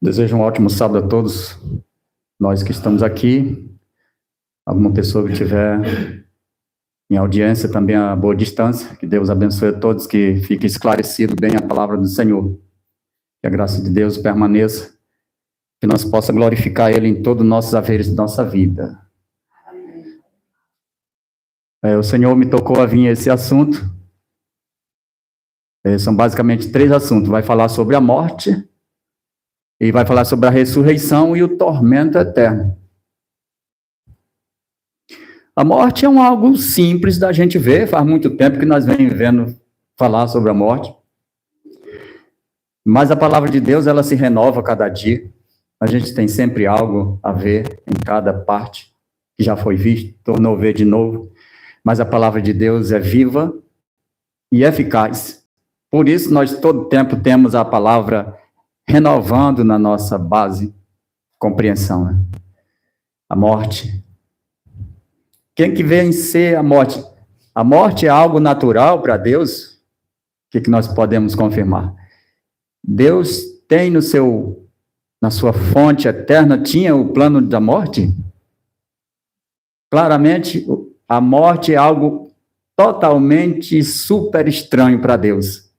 Desejo um ótimo sábado a todos nós que estamos aqui. Alguma pessoa que estiver em audiência também a boa distância, que Deus abençoe a todos, que fique esclarecido bem a palavra do Senhor. Que a graça de Deus permaneça, que nós possamos glorificar Ele em todos os nossos haveres de nossa vida. O Senhor me tocou a vir esse assunto. São basicamente 3 assuntos. Vai falar sobre a morte, e vai falar sobre a ressurreição e o tormento eterno. A morte é algo simples da gente ver, faz muito tempo que nós vem vendo falar sobre a morte. Mas a palavra de Deus, ela se renova a cada dia. A gente tem sempre algo a ver em cada parte que já foi visto, tornou a ver de novo. Mas a palavra de Deus é viva e eficaz. Por isso, nós todo tempo temos a palavra renovando na nossa base, compreensão, né? A morte. Quem que vencer a morte? A morte é algo natural para Deus? O que nós podemos confirmar? Deus tem na sua fonte eterna, tinha o plano da morte? Claramente, a morte é algo totalmente super estranho para Deus.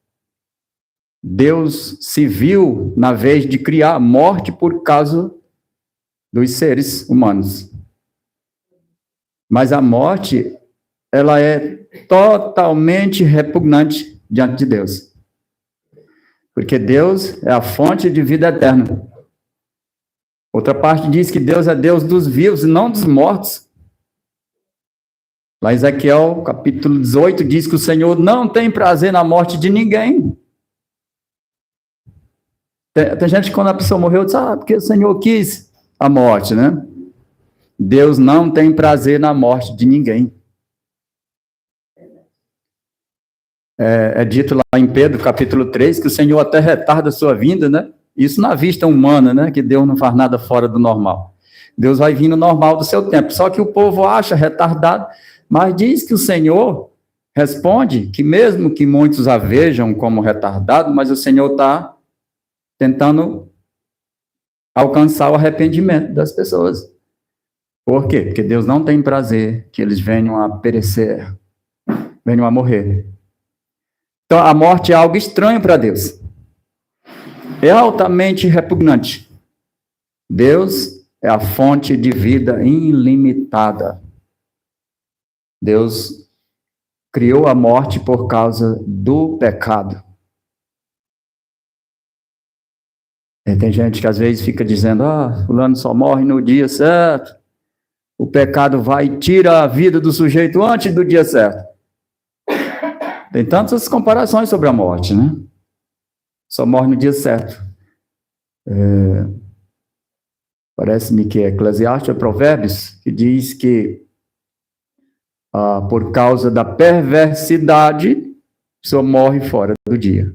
Deus se viu na vez de criar a morte por causa dos seres humanos. Mas a morte, ela é totalmente repugnante diante de Deus. Porque Deus é a fonte de vida eterna. Outra parte diz que Deus é Deus dos vivos e não dos mortos. Lá em Ezequiel, capítulo 18, diz que o Senhor não tem prazer na morte de ninguém. Tem gente que quando a pessoa morreu, diz, porque o Senhor quis a morte, né? Deus não tem prazer na morte de ninguém. É dito lá em Pedro, capítulo 3, que o Senhor até retarda a sua vinda, né? Isso na vista humana, né? Que Deus não faz nada fora do normal. Deus vai vir no normal do seu tempo. Só que o povo acha retardado, mas diz que o Senhor responde que mesmo que muitos a vejam como retardado, mas o Senhor está tentando alcançar o arrependimento das pessoas. Por quê? Porque Deus não tem prazer que eles venham a perecer, venham a morrer. Então, a morte é algo estranho para Deus. É altamente repugnante. Deus é a fonte de vida ilimitada. Deus criou a morte por causa do pecado. Tem gente que às vezes fica dizendo, fulano só morre no dia certo. O pecado vai e tira a vida do sujeito antes do dia certo. Tem tantas comparações sobre a morte, né? Só morre no dia certo. Parece-me que é Eclesiastes ou Provérbios, que diz que por causa da perversidade, a pessoa morre fora do dia.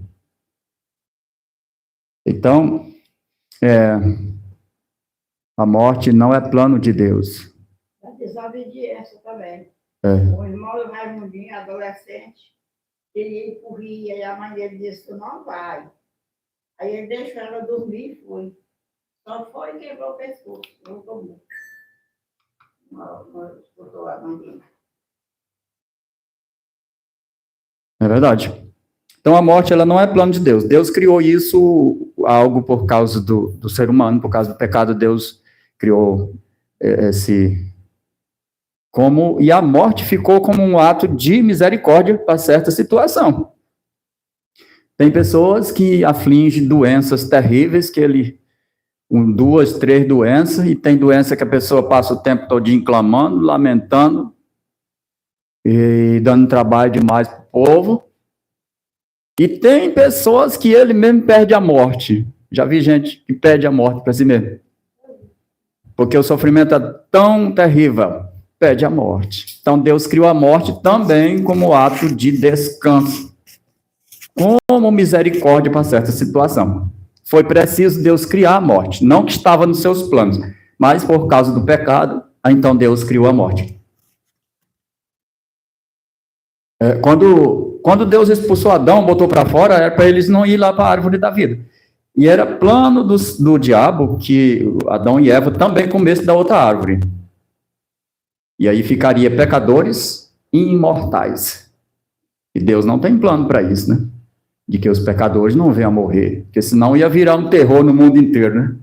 Então, a morte não é plano de Deus. A desobediência também. O irmão do Raimundinho, adolescente, ele ia ir por rio, e a mãe dele disse, não vai. Aí ele deixou ela dormir e foi. Só foi e quebrou o pescoço, não tomou. Não escutou a mãe dele. É verdade. Então, a morte, ela não é plano de Deus. Deus criou isso, algo por causa do ser humano, por causa do pecado, Deus criou e a morte ficou como um ato de misericórdia para certa situação. Tem pessoas que afligem doenças terríveis, 2, 3 doenças, e tem doença que a pessoa passa o tempo todo clamando, lamentando, e dando trabalho demais para o povo. E tem pessoas que ele mesmo perde a morte. Já vi gente que perde a morte para si mesmo. Porque o sofrimento é tão terrível, perde a morte. Então Deus criou a morte também como ato de descanso, como misericórdia para certa situação. Foi preciso Deus criar a morte, não que estava nos seus planos, mas por causa do pecado, então Deus criou a morte. Quando Deus expulsou Adão, botou para fora, era para eles não ir lá para a árvore da vida. E era plano do diabo que Adão e Eva também comessem da outra árvore. E aí ficaria pecadores e imortais. E Deus não tem plano para isso, né? De que os pecadores não venham a morrer. Porque senão ia virar um terror no mundo inteiro, né?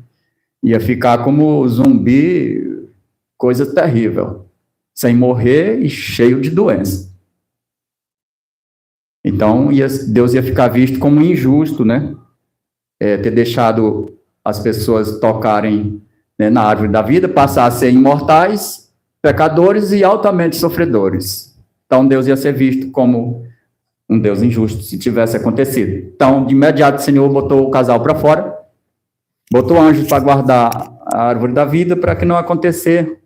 Ia ficar como zumbi, coisa terrível. Sem morrer e cheio de doença. Então, Deus ia ficar visto como injusto, né? Ter deixado as pessoas tocarem, né, na árvore da vida, passar a ser imortais, pecadores e altamente sofredores. Então, Deus ia ser visto como um Deus injusto, se tivesse acontecido. Então, de imediato, o Senhor botou o casal para fora, botou anjos para guardar a árvore da vida, para que não acontecer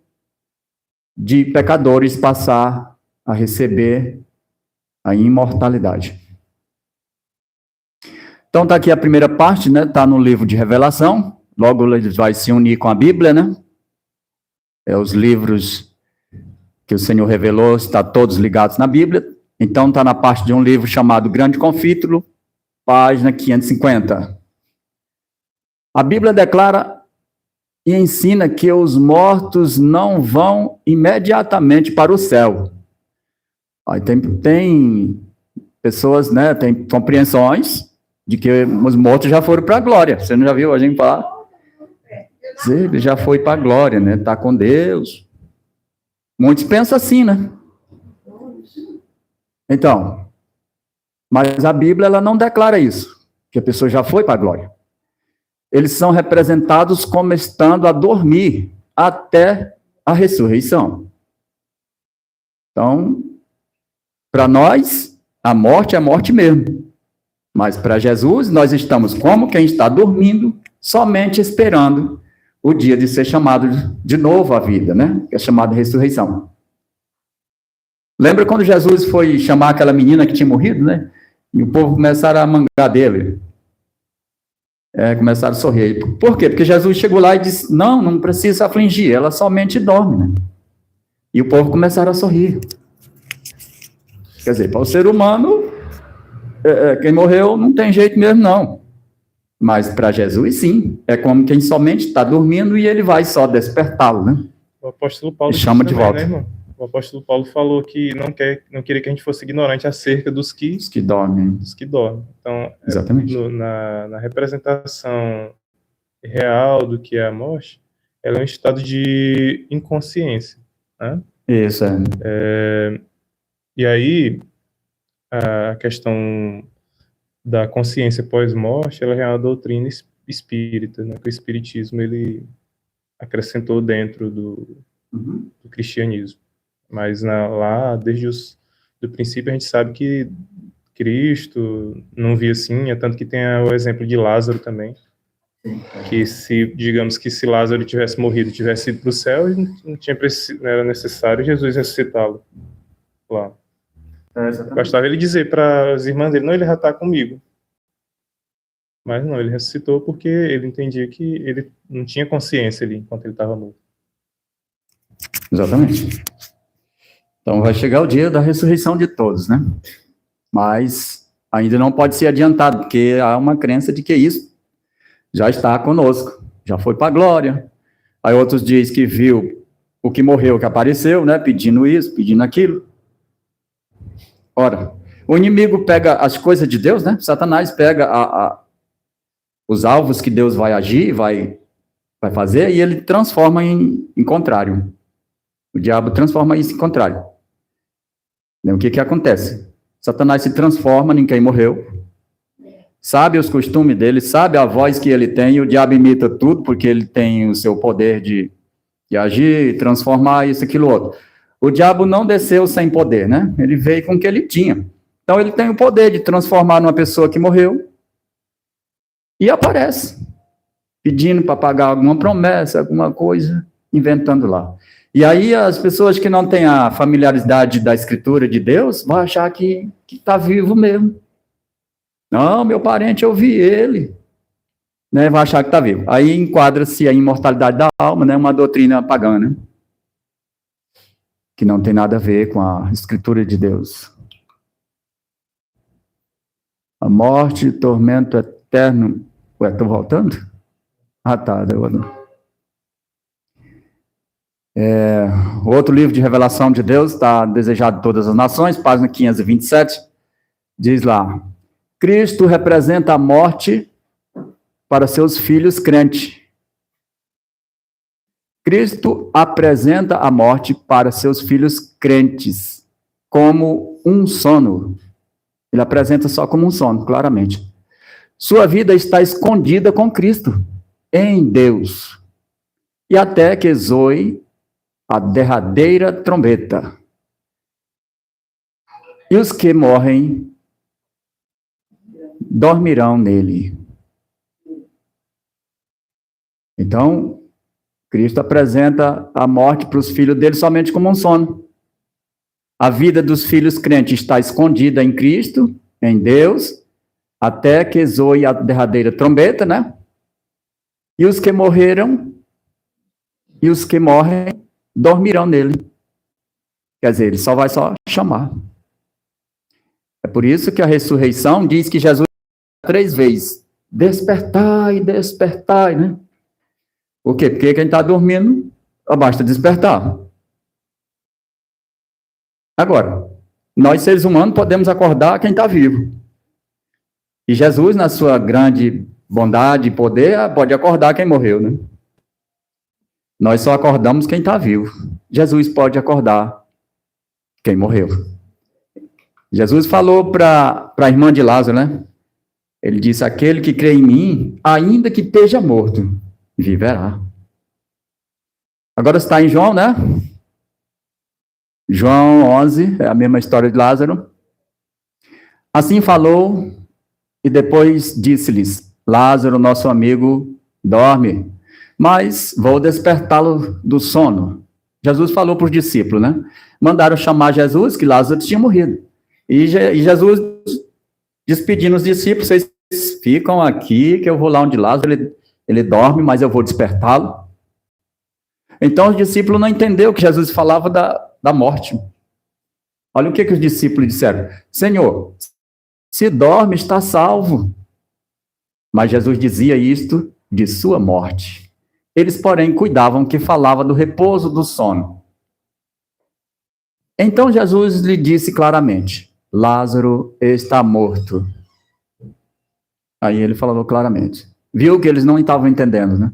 de pecadores passar a receber a imortalidade. Então, está aqui a primeira parte, né? Está no livro de Revelação. Logo ele vai se unir com a Bíblia, né? Os livros que o Senhor revelou, estão todos ligados na Bíblia. Então, está na parte de um livro chamado Grande Confítulo, página 550. A Bíblia declara e ensina que os mortos não vão imediatamente para o céu. Aí tem pessoas, né? Tem compreensões de que os mortos já foram para a glória. Você não já viu a gente falar? Ele já foi para a glória, né? Está com Deus. Muitos pensam assim, né? Então, mas a Bíblia ela não declara isso, que a pessoa já foi para a glória. Eles são representados como estando a dormir até a ressurreição. Então, para nós, a morte é a morte mesmo. Mas para Jesus, nós estamos como quem está dormindo, somente esperando o dia de ser chamado de novo à vida, né? Que é chamado de ressurreição. Lembra quando Jesus foi chamar aquela menina que tinha morrido, né? E o povo começaram a mangar dele. Começaram a sorrir. Por quê? Porque Jesus chegou lá e disse, não precisa afligir, ela somente dorme, né? E o povo começaram a sorrir. Quer dizer, para o ser humano, quem morreu não tem jeito mesmo, não. Mas para Jesus, sim. É como quem somente está dormindo e ele vai só despertá-lo, né? O apóstolo Paulo chama de volta. Né, irmão? O apóstolo Paulo falou que não queria que a gente fosse ignorante acerca dos que dormem. Dos que dormem. Então, exatamente. Na representação real do que é a morte, ela é um estado de inconsciência, né? Isso, E aí, a questão da consciência pós-morte, ela é uma doutrina espírita, né? Que o espiritismo ele acrescentou dentro do cristianismo. Mas lá, desde do princípio, a gente sabe que Cristo não via assim, é tanto que tem o exemplo de Lázaro também, que digamos que se Lázaro tivesse morrido, tivesse ido para o céu, não era necessário Jesus ressuscitá-lo lá. Bastava ele dizer para as irmãs dele, não, ele já está comigo. Mas não, ele ressuscitou porque ele entendia que ele não tinha consciência ali, enquanto ele estava morto. Exatamente. Então vai chegar o dia da ressurreição de todos, né? Mas ainda não pode ser adiantado, porque há uma crença de que isso já está conosco, já foi para a glória. Aí outros dizem que viu o que morreu, que apareceu, né? Pedindo isso, pedindo aquilo. Ora, o inimigo pega as coisas de Deus, né? Satanás pega os alvos que Deus vai agir, vai fazer, e ele transforma em contrário. O diabo transforma isso em contrário. O que acontece? Satanás se transforma em quem morreu, sabe os costumes dele, sabe a voz que ele tem, e o diabo imita tudo, porque ele tem o seu poder de agir, transformar isso, aquilo, outro. O diabo não desceu sem poder, né? Ele veio com o que ele tinha. Então ele tem o poder de transformar numa pessoa que morreu e aparece, pedindo para pagar alguma promessa, alguma coisa, inventando lá. E aí as pessoas que não têm a familiaridade da escritura de Deus vão achar que está vivo mesmo. Não, meu parente, eu vi ele. Né? Vai achar que está vivo. Aí enquadra-se a imortalidade da alma, né? Uma doutrina pagã, né? Que não tem nada a ver com a escritura de Deus. A morte, tormento eterno Ué, estou voltando? Ah, tá. Outro livro de revelação de Deus, está desejado de todas as nações, página 527, diz lá: Cristo representa a morte para seus filhos crentes. Cristo apresenta a morte para seus filhos crentes como um sono. Ele apresenta só como um sono, claramente. Sua vida está escondida com Cristo, em Deus. E até que zoe a derradeira trombeta. E os que morrem dormirão nele. Então, Cristo apresenta a morte para os filhos dele somente como um sono. A vida dos filhos crentes está escondida em Cristo, em Deus, até que zoe a derradeira trombeta, né? E os que morreram, e os que morrem, dormirão nele. Quer dizer, ele só vai chamar. É por isso que a ressurreição diz que Jesus 3 vezes, despertai, despertai, né? Por quê? Porque quem está dormindo, basta despertar. Agora, nós seres humanos podemos acordar quem está vivo. E Jesus, na sua grande bondade e poder, pode acordar quem morreu, né? Nós só acordamos quem está vivo. Jesus pode acordar quem morreu. Jesus falou para a irmã de Lázaro, né? Ele disse, aquele que crê em mim, ainda que esteja morto, viverá. Agora está em João, né? João 11, é a mesma história de Lázaro. Assim falou, e depois disse-lhes, Lázaro, nosso amigo, dorme, mas vou despertá-lo do sono. Jesus falou para os discípulos, né? Mandaram chamar Jesus, que Lázaro tinha morrido. E Jesus, despedindo os discípulos, vocês ficam aqui, que eu vou lá onde Lázaro, ele dorme, mas eu vou despertá-lo. Então os discípulos não entenderam que Jesus falava da morte. Olha o que os discípulos disseram. Senhor, se dorme, está salvo. Mas Jesus dizia isto de sua morte. Eles, porém, cuidavam que falava do repouso do sono. Então Jesus lhe disse claramente, Lázaro está morto. Aí ele falou claramente. Viu que eles não estavam entendendo, né?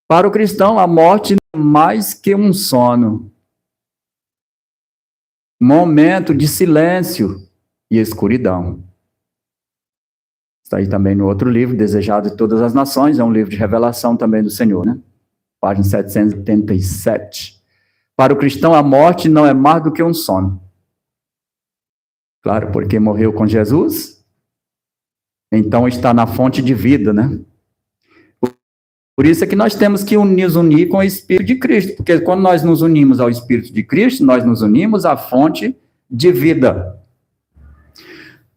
Para o cristão, a morte não é mais que um sono. Momento de silêncio e escuridão. Está aí também no outro livro, Desejado de Todas as Nações, é um livro de revelação também do Senhor, né? Página 787. Para o cristão, a morte não é mais do que um sono. Claro, porque morreu com Jesus, então está na fonte de vida, né? Por isso é que nós temos que nos unir com o Espírito de Cristo, porque quando nós nos unimos ao Espírito de Cristo, nós nos unimos à fonte de vida.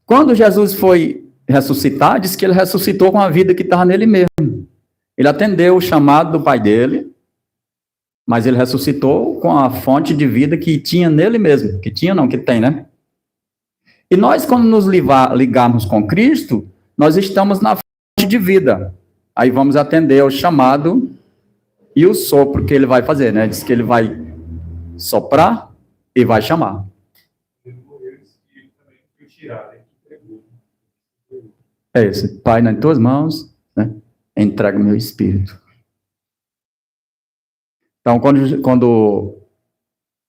Quando Jesus foi ressuscitar, diz que ele ressuscitou com a vida que estava nele mesmo. Ele atendeu o chamado do Pai dele, mas ele ressuscitou com a fonte de vida que tinha nele mesmo. Que tinha não, que tem, né? E nós, quando nos ligarmos com Cristo, nós estamos na fonte de vida. Aí vamos atender ao chamado e o sopro que ele vai fazer, né? Diz que ele vai soprar e vai chamar. É isso. Pai, nas tuas mãos, né? Entrega o meu espírito. Então, quando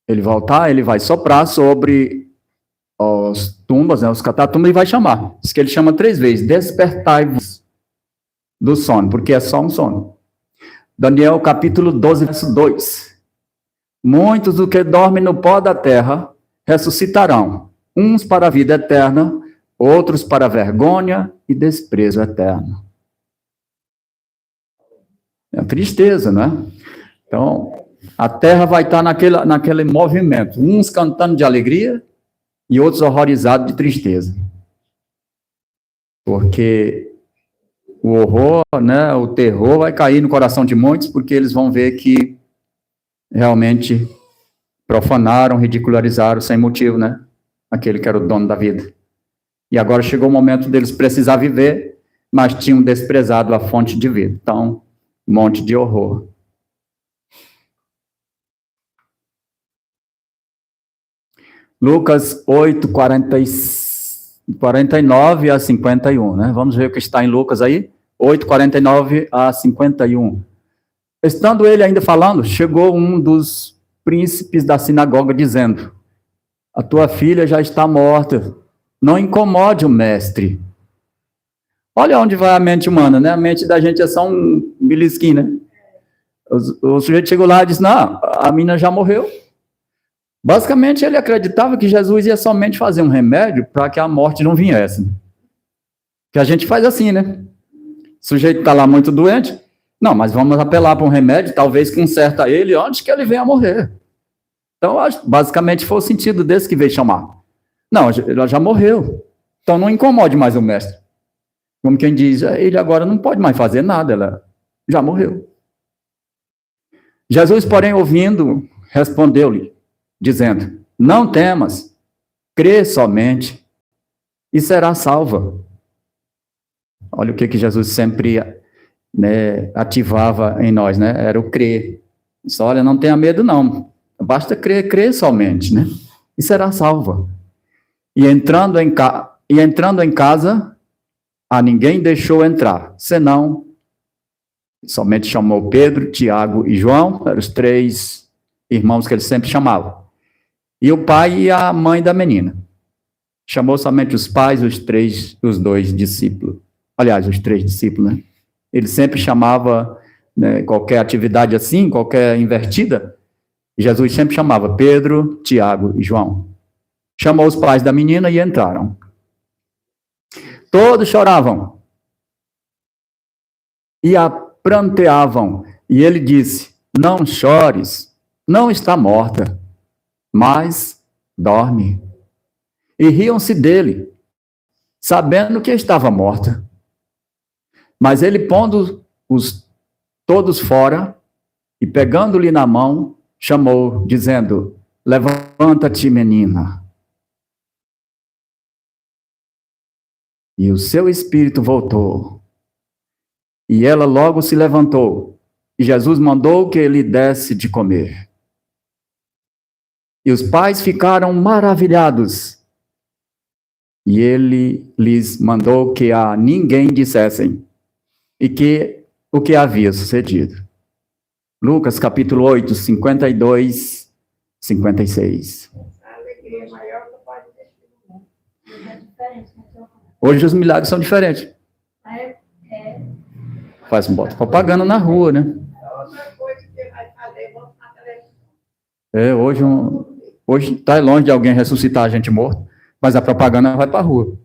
ele voltar, ele vai soprar sobre as tumbas, né? Os catatumbas, e vai chamar. Diz que ele chama 3 vezes. Despertai-vos do sono, porque é só um sono. Daniel, capítulo 12, verso 2. Muitos do que dormem no pó da terra ressuscitarão, uns para a vida eterna, outros para vergonha e desprezo eterno. É uma tristeza, né? Então, a terra vai estar naquele movimento, uns cantando de alegria e outros horrorizados de tristeza. Porque o horror, né, o terror vai cair no coração de muitos, porque eles vão ver que realmente profanaram, ridicularizaram sem motivo, né? Aquele que era o dono da vida. E agora chegou o momento deles precisar viver, mas tinham desprezado a fonte de vida. Então, um monte de horror. Lucas 8, 49 a 51, né? Vamos ver o que está em Lucas aí. 8, 49 a 51. Estando ele ainda falando, chegou um dos príncipes da sinagoga dizendo: a tua filha já está morta, não incomode o mestre. Olha onde vai a mente humana, né? A mente da gente é só um belisquinho, né? O sujeito chegou lá e disse: não, a menina já morreu. Basicamente, ele acreditava que Jesus ia somente fazer um remédio para que a morte não viesse. Que a gente faz assim, né? O sujeito está lá muito doente. Não, mas vamos apelar para um remédio, talvez conserta ele antes que ele venha a morrer. Então, basicamente, foi o sentido desse que veio chamar. Não, ela já morreu. Então, não incomode mais o mestre. Como quem diz, ele agora não pode mais fazer nada, ela já morreu. Jesus, porém, ouvindo, respondeu-lhe, dizendo: não temas, crê somente e será salva. Olha o que Jesus sempre, né, ativava em nós, né? Era o crer. Só, olha, não tenha medo não, basta crer somente, né? E será salva. E entrando em casa, a ninguém deixou entrar, senão somente chamou Pedro, Tiago e João, eram os 3 irmãos que ele sempre chamava. E o pai e a mãe da menina. Chamou somente os pais, os 2 discípulos. Aliás, os 3 discípulos, né? Ele sempre chamava, né, qualquer atividade assim, qualquer invertida, Jesus sempre chamava Pedro, Tiago e João. Chamou os pais da menina e entraram. Todos choravam e a pranteavam. E ele disse: não chores, não está morta, mas dorme. E riam-se dele, sabendo que estava morta. Mas ele, pondo-os todos fora e pegando-lhe na mão, chamou, dizendo: levanta-te, menina. E o seu espírito voltou. E ela logo se levantou. E Jesus mandou que ele desse de comer. E os pais ficaram maravilhados. E ele lhes mandou que a ninguém dissessem o que havia sucedido. Lucas capítulo 8, 52, 56. A alegria maior que pode ter sido. É diferente, né? Hoje os milagres são diferentes. Faz um bota propaganda na rua, né? Outra coisa que vai fazer, vamos na televisão. Hoje está longe de alguém ressuscitar a gente morto, mas a propaganda vai para a rua.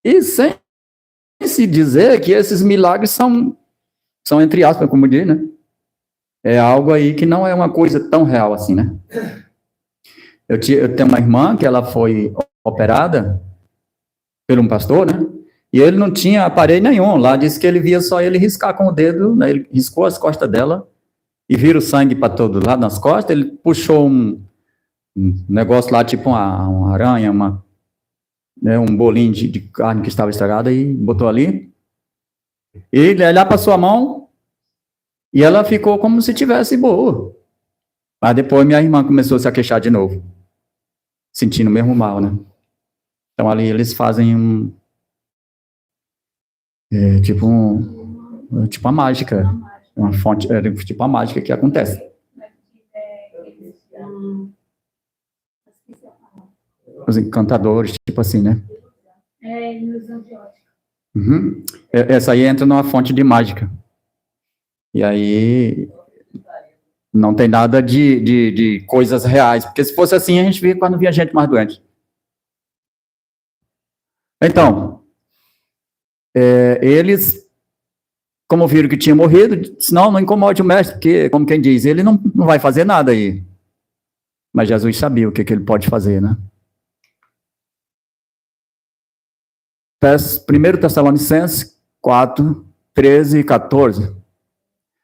E sem se dizer que esses milagres são entre aspas, como diz, né? É algo aí que não é uma coisa tão real assim, né? Eu tenho uma irmã que ela foi operada por um pastor, né? E ele não tinha aparelho nenhum. Lá disse que ele via só ele riscar com o dedo, né? Ele riscou as costas dela e vira o sangue para todo lado nas costas. Ele puxou um negócio lá, tipo uma aranha, um bolinho de carne que estava estragada e botou ali. E ele lá passou a mão e ela ficou como se tivesse boa. Mas depois minha irmã começou a se queixar de novo, sentindo o mesmo mal, né? Então ali eles fazem tipo uma mágica, uma fonte, tipo uma mágica que acontece. Os encantadores, tipo assim, né? Ilusão de ótica. Uhum. Essa aí entra numa fonte de mágica. E aí não tem nada de coisas reais, porque se fosse assim a gente via quando via gente mais doente. Então, eles, como viram que tinha morrido, disse, não incomode o mestre, porque, como quem diz, ele não vai fazer nada aí. Mas Jesus sabia o que ele pode fazer, né? 1 Tessalonicenses 4, 13 e 14.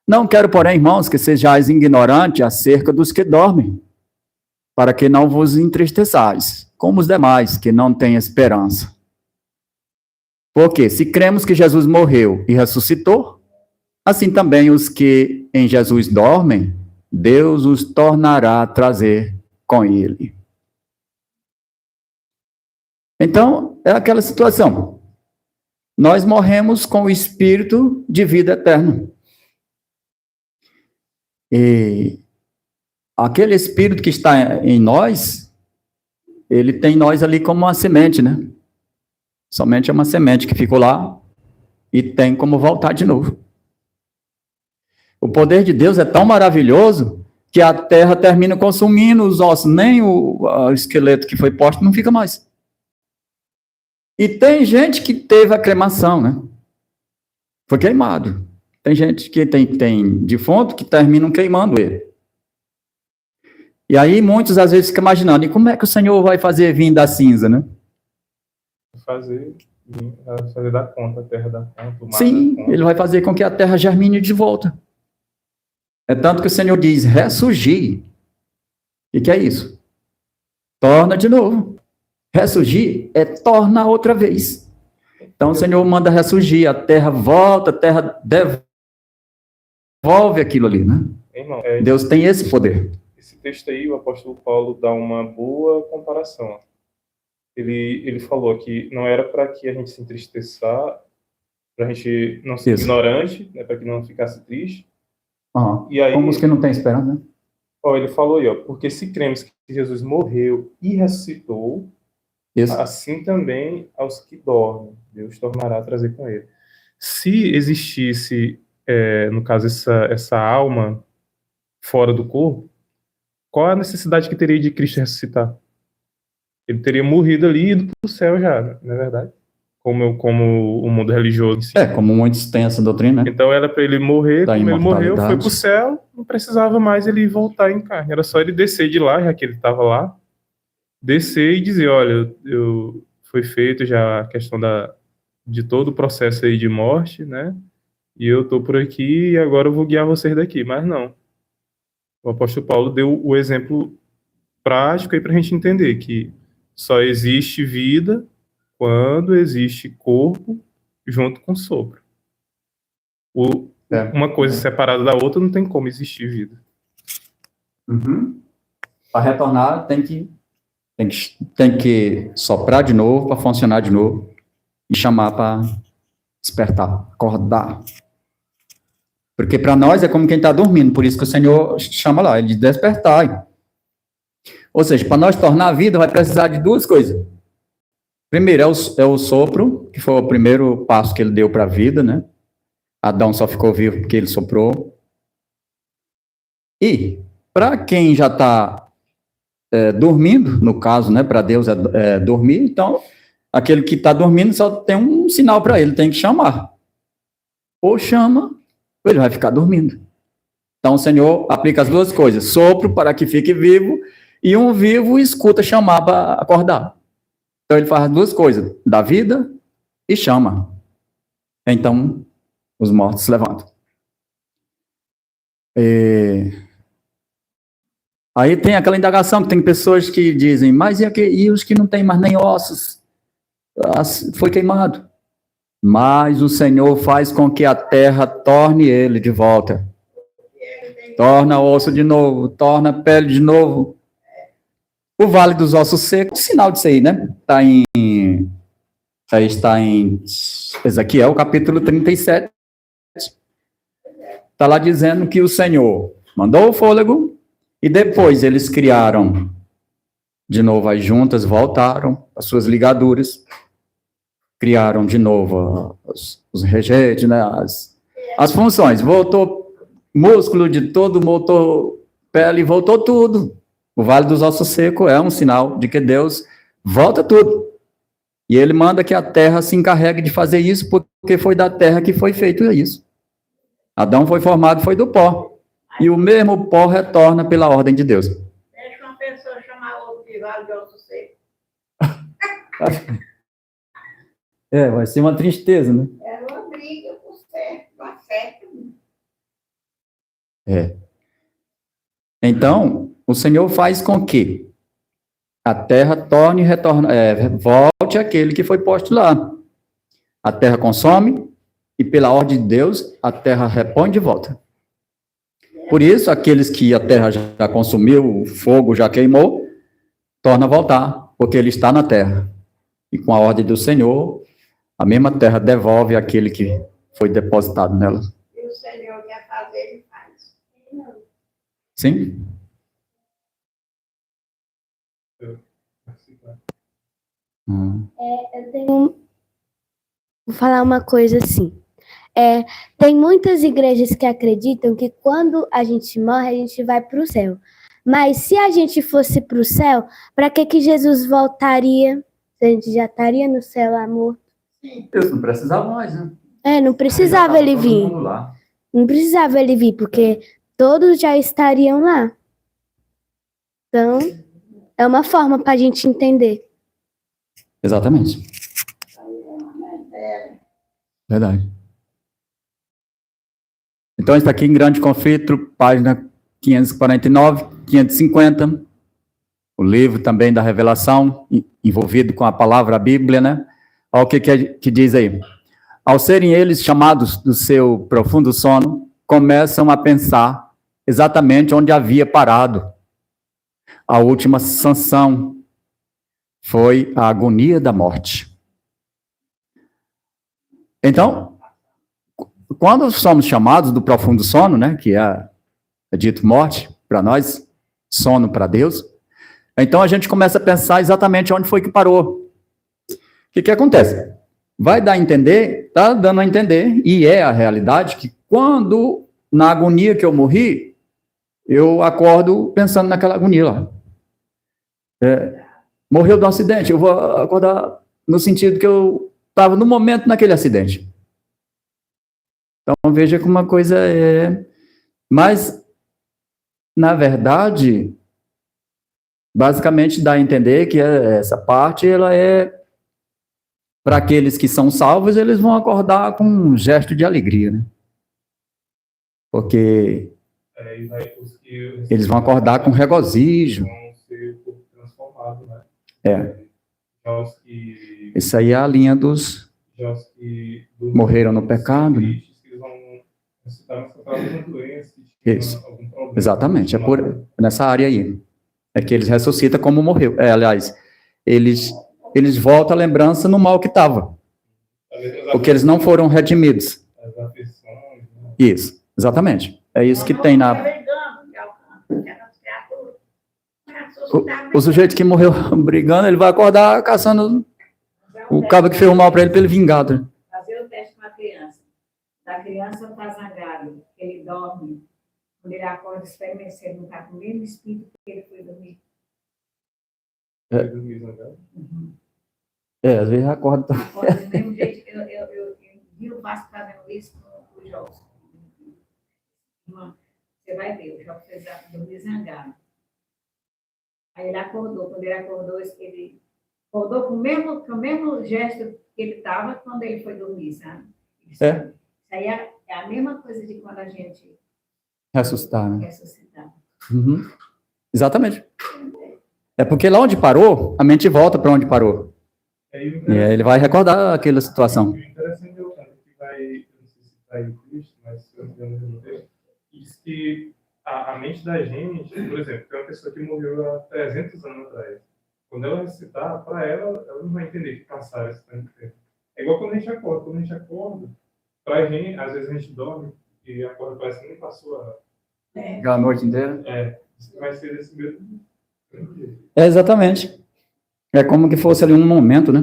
Não quero, porém, irmãos, que sejais ignorantes acerca dos que dormem, para que não vos entristeçais, como os demais, que não têm esperança. Porque se cremos que Jesus morreu e ressuscitou, assim também os que em Jesus dormem, Deus os tornará a trazer com ele. Então, é aquela situação. Nós morremos com o espírito de vida eterna. E aquele espírito que está em nós, ele tem nós ali como uma semente, né? Somente é uma semente que ficou lá e tem como voltar de novo. O poder de Deus é tão maravilhoso que a terra termina consumindo os ossos, nem o esqueleto que foi posto não fica mais. E tem gente que teve a cremação, né? Foi queimado. Tem gente que tem defunto que terminam queimando ele. E aí muitos às vezes ficam imaginando, e como é que o Senhor vai fazer vir da cinza, né? Fazer dar conta, a terra dar conta, o mar Sim, dar conta. ele vai fazer com que a terra germine de volta. É tanto que o Senhor diz, ressurgir. E que é isso? Torna de novo. Ressurgir é torna outra vez. Então o Senhor manda ressurgir, a terra volta, a terra devolve aquilo ali, né? Irmão, Deus tem esse poder. Esse texto aí, o apóstolo Paulo dá uma boa comparação. Ele falou que não era para que a gente se entristeça, para a gente não ser ignorante, né, para que não ficasse triste. E aí, como os que não têm esperança, né? Ele falou aí, porque se cremos que Jesus morreu e ressuscitou, assim também aos que dormem, Deus tornará a trazer com ele. Se existisse, no caso, essa alma fora do corpo, qual a necessidade que teria de Cristo ressuscitar? Ele teria morrido ali e ido para o céu já, não é verdade? Como o mundo religioso em si. Como muitos têm essa doutrina, né? Então era para ele morrer, como ele morreu, foi para o céu, não precisava mais ele voltar em carne. Era só ele descer de lá, já que ele estava lá, descer e dizer, olha, foi feito já a questão de todo o processo aí de morte, né? E eu estou por aqui e agora eu vou guiar vocês daqui. Mas não. O apóstolo Paulo deu o exemplo prático aí para a gente entender que só existe vida quando existe corpo junto com sopro. Uma coisa separada da outra não tem como existir vida. Para retornar, tem que soprar de novo para funcionar de novo e chamar para despertar, acordar. Porque para nós é como quem está dormindo, por isso que o Senhor chama lá, ele de despertar. Ou seja, para nós tornar a vida, vai precisar de duas coisas. Primeiro, é o sopro, que foi o primeiro passo que ele deu para a vida, né? Adão só ficou vivo porque ele soprou. E, para quem já está dormindo, no caso, né? Para Deus é dormir, então, aquele que está dormindo só tem um sinal para ele, tem que chamar. Ou chama, ou ele vai ficar dormindo. Então, o Senhor aplica as duas coisas, sopro para que fique vivo, e um vivo escuta chamar para acordar. Então, ele faz as duas coisas, dá vida e chama. Então, os mortos se levantam. Aí tem aquela indagação, que tem pessoas que dizem, mas e os que não têm mais nem ossos? Foi queimado. Mas o Senhor faz com que a terra torne ele de volta. Torna osso de novo, torna pele de novo. O Vale dos Ossos Secos, sinal disso aí, né? Está em Ezequiel, capítulo 37. Está lá dizendo que o Senhor mandou o fôlego e depois eles criaram de novo as juntas, voltaram as suas ligaduras, criaram de novo os rejetos, né? As funções. Voltou músculo de todo, voltou pele, voltou tudo. O Vale dos Ossos Secos é um sinal de que Deus volta tudo. E ele manda que a terra se encarregue de fazer isso, porque foi da terra que foi feito isso. Adão foi formado, foi do pó. E o mesmo pó retorna pela ordem de Deus. Deixa uma pessoa chamar outro de Vale de Ossos Secos. Vai ser uma tristeza, né? É uma briga por certo, uma certa. Então, o Senhor faz com que a terra torne e retorne, volte àquele que foi posto lá. A terra consome e, pela ordem de Deus, a terra repõe de volta. Por isso, aqueles que a terra já consumiu, o fogo já queimou, torna a voltar, porque ele está na terra. E com a ordem do Senhor, a mesma terra devolve aquele que foi depositado nela. E o Senhor quer fazer, ele faz. Sim? Eu tenho... Vou falar uma coisa assim. Tem muitas igrejas que acreditam que quando a gente morre, a gente vai para o céu. Mas se a gente fosse para o céu, para que Jesus voltaria? Se a gente já estaria no céu lá morto. Deus não precisava mais, né? Não precisava ele vir. Não precisava ele vir, porque todos já estariam lá. Então, é uma forma para a gente entender. Exatamente. Verdade. Então, está aqui em Grande Conflito, página 549, 550. O livro também da Revelação, envolvido com a palavra Bíblia, né? Olha o que diz aí. Ao serem eles chamados do seu profundo sono, começam a pensar exatamente onde havia parado. A última sanção foi a agonia da morte. Então, quando somos chamados do profundo sono, né, que é dito morte para nós, sono para Deus, então a gente começa a pensar exatamente onde foi que parou. O que acontece? Vai dar a entender, está dando a entender, e é a realidade, que quando, na agonia que eu morri, eu acordo pensando naquela agonia lá. Morreu de um acidente, eu vou acordar no sentido que eu estava no momento naquele acidente. Então, veja como uma coisa é... Mas, na verdade, basicamente dá a entender que essa parte, ela é... Para aqueles que são salvos, eles vão acordar com um gesto de alegria, né? Porque eles vão acordar com regozijo. Vão ser transformados, né? Isso aí é a linha dos morreram no pecado, né? Isso. Exatamente, é nessa área aí. É que eles ressuscitam como morreu. Aliás, eles voltam a lembrança no mal que estava. Porque eles não foram redimidos. Isso, exatamente. É isso que tem na... O sujeito que morreu brigando, ele vai acordar caçando o cabo que fez o mal para ele vingado. Fazer o teste com a criança. A criança está zangado, ele dorme. Quando ele acorda, espernecer, não está com o mesmo espírito que ele foi dormir. Às vezes acorda. Acorda do mesmo jeito. Eu vi o Vasco fazendo isso com o Jó. Você vai ver, o Jó fez dormir zangado. Aí ele acordou. Quando ele acordou, ele acordou com o mesmo gesto que ele estava quando ele foi dormir, sabe? Isso aí é a mesma coisa de quando a gente... Ressuscitar, né? Ressuscitar. Uhum. Exatamente. É porque lá onde parou, a mente volta para onde parou. E aí ele vai recordar aquela situação. O interessante é o cara que vai, não sei se está em Cristo, mas se eu não me engano, diz que a mente da gente, por exemplo, tem uma pessoa que morreu há 300 anos atrás. Quando ela ressuscitar, para ela não vai entender que passaram esse tanto tempo. É igual quando a gente acorda. Quando a gente acorda, para a gente, às vezes a gente dorme e acorda, parece que nem passou a noite inteira. Vai ser desse mesmo. Exatamente. É como que fosse ali um momento, né?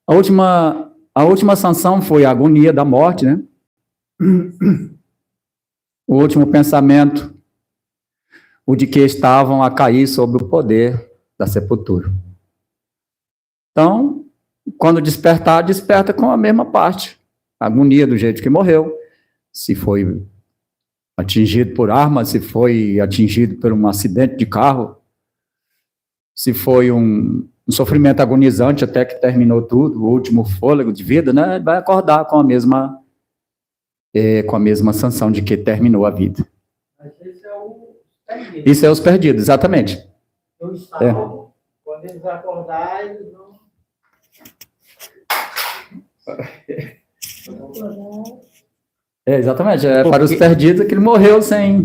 A última sanção foi a agonia da morte, né? O último pensamento, o de que estavam a cair sobre o poder da sepultura. Então, quando despertar, desperta com a mesma parte. A agonia do jeito que morreu. Se foi atingido por arma, se foi atingido por um acidente de carro, se foi um sofrimento agonizante até que terminou tudo, o último fôlego de vida, né? Vai acordar com a mesma sanção de que terminou a vida. Mas esse é o perdido. Isso é os perdidos, exatamente. Eu salvo, quando eles acordarem, eles vão... Exatamente. Para os perdidos que ele morreu sem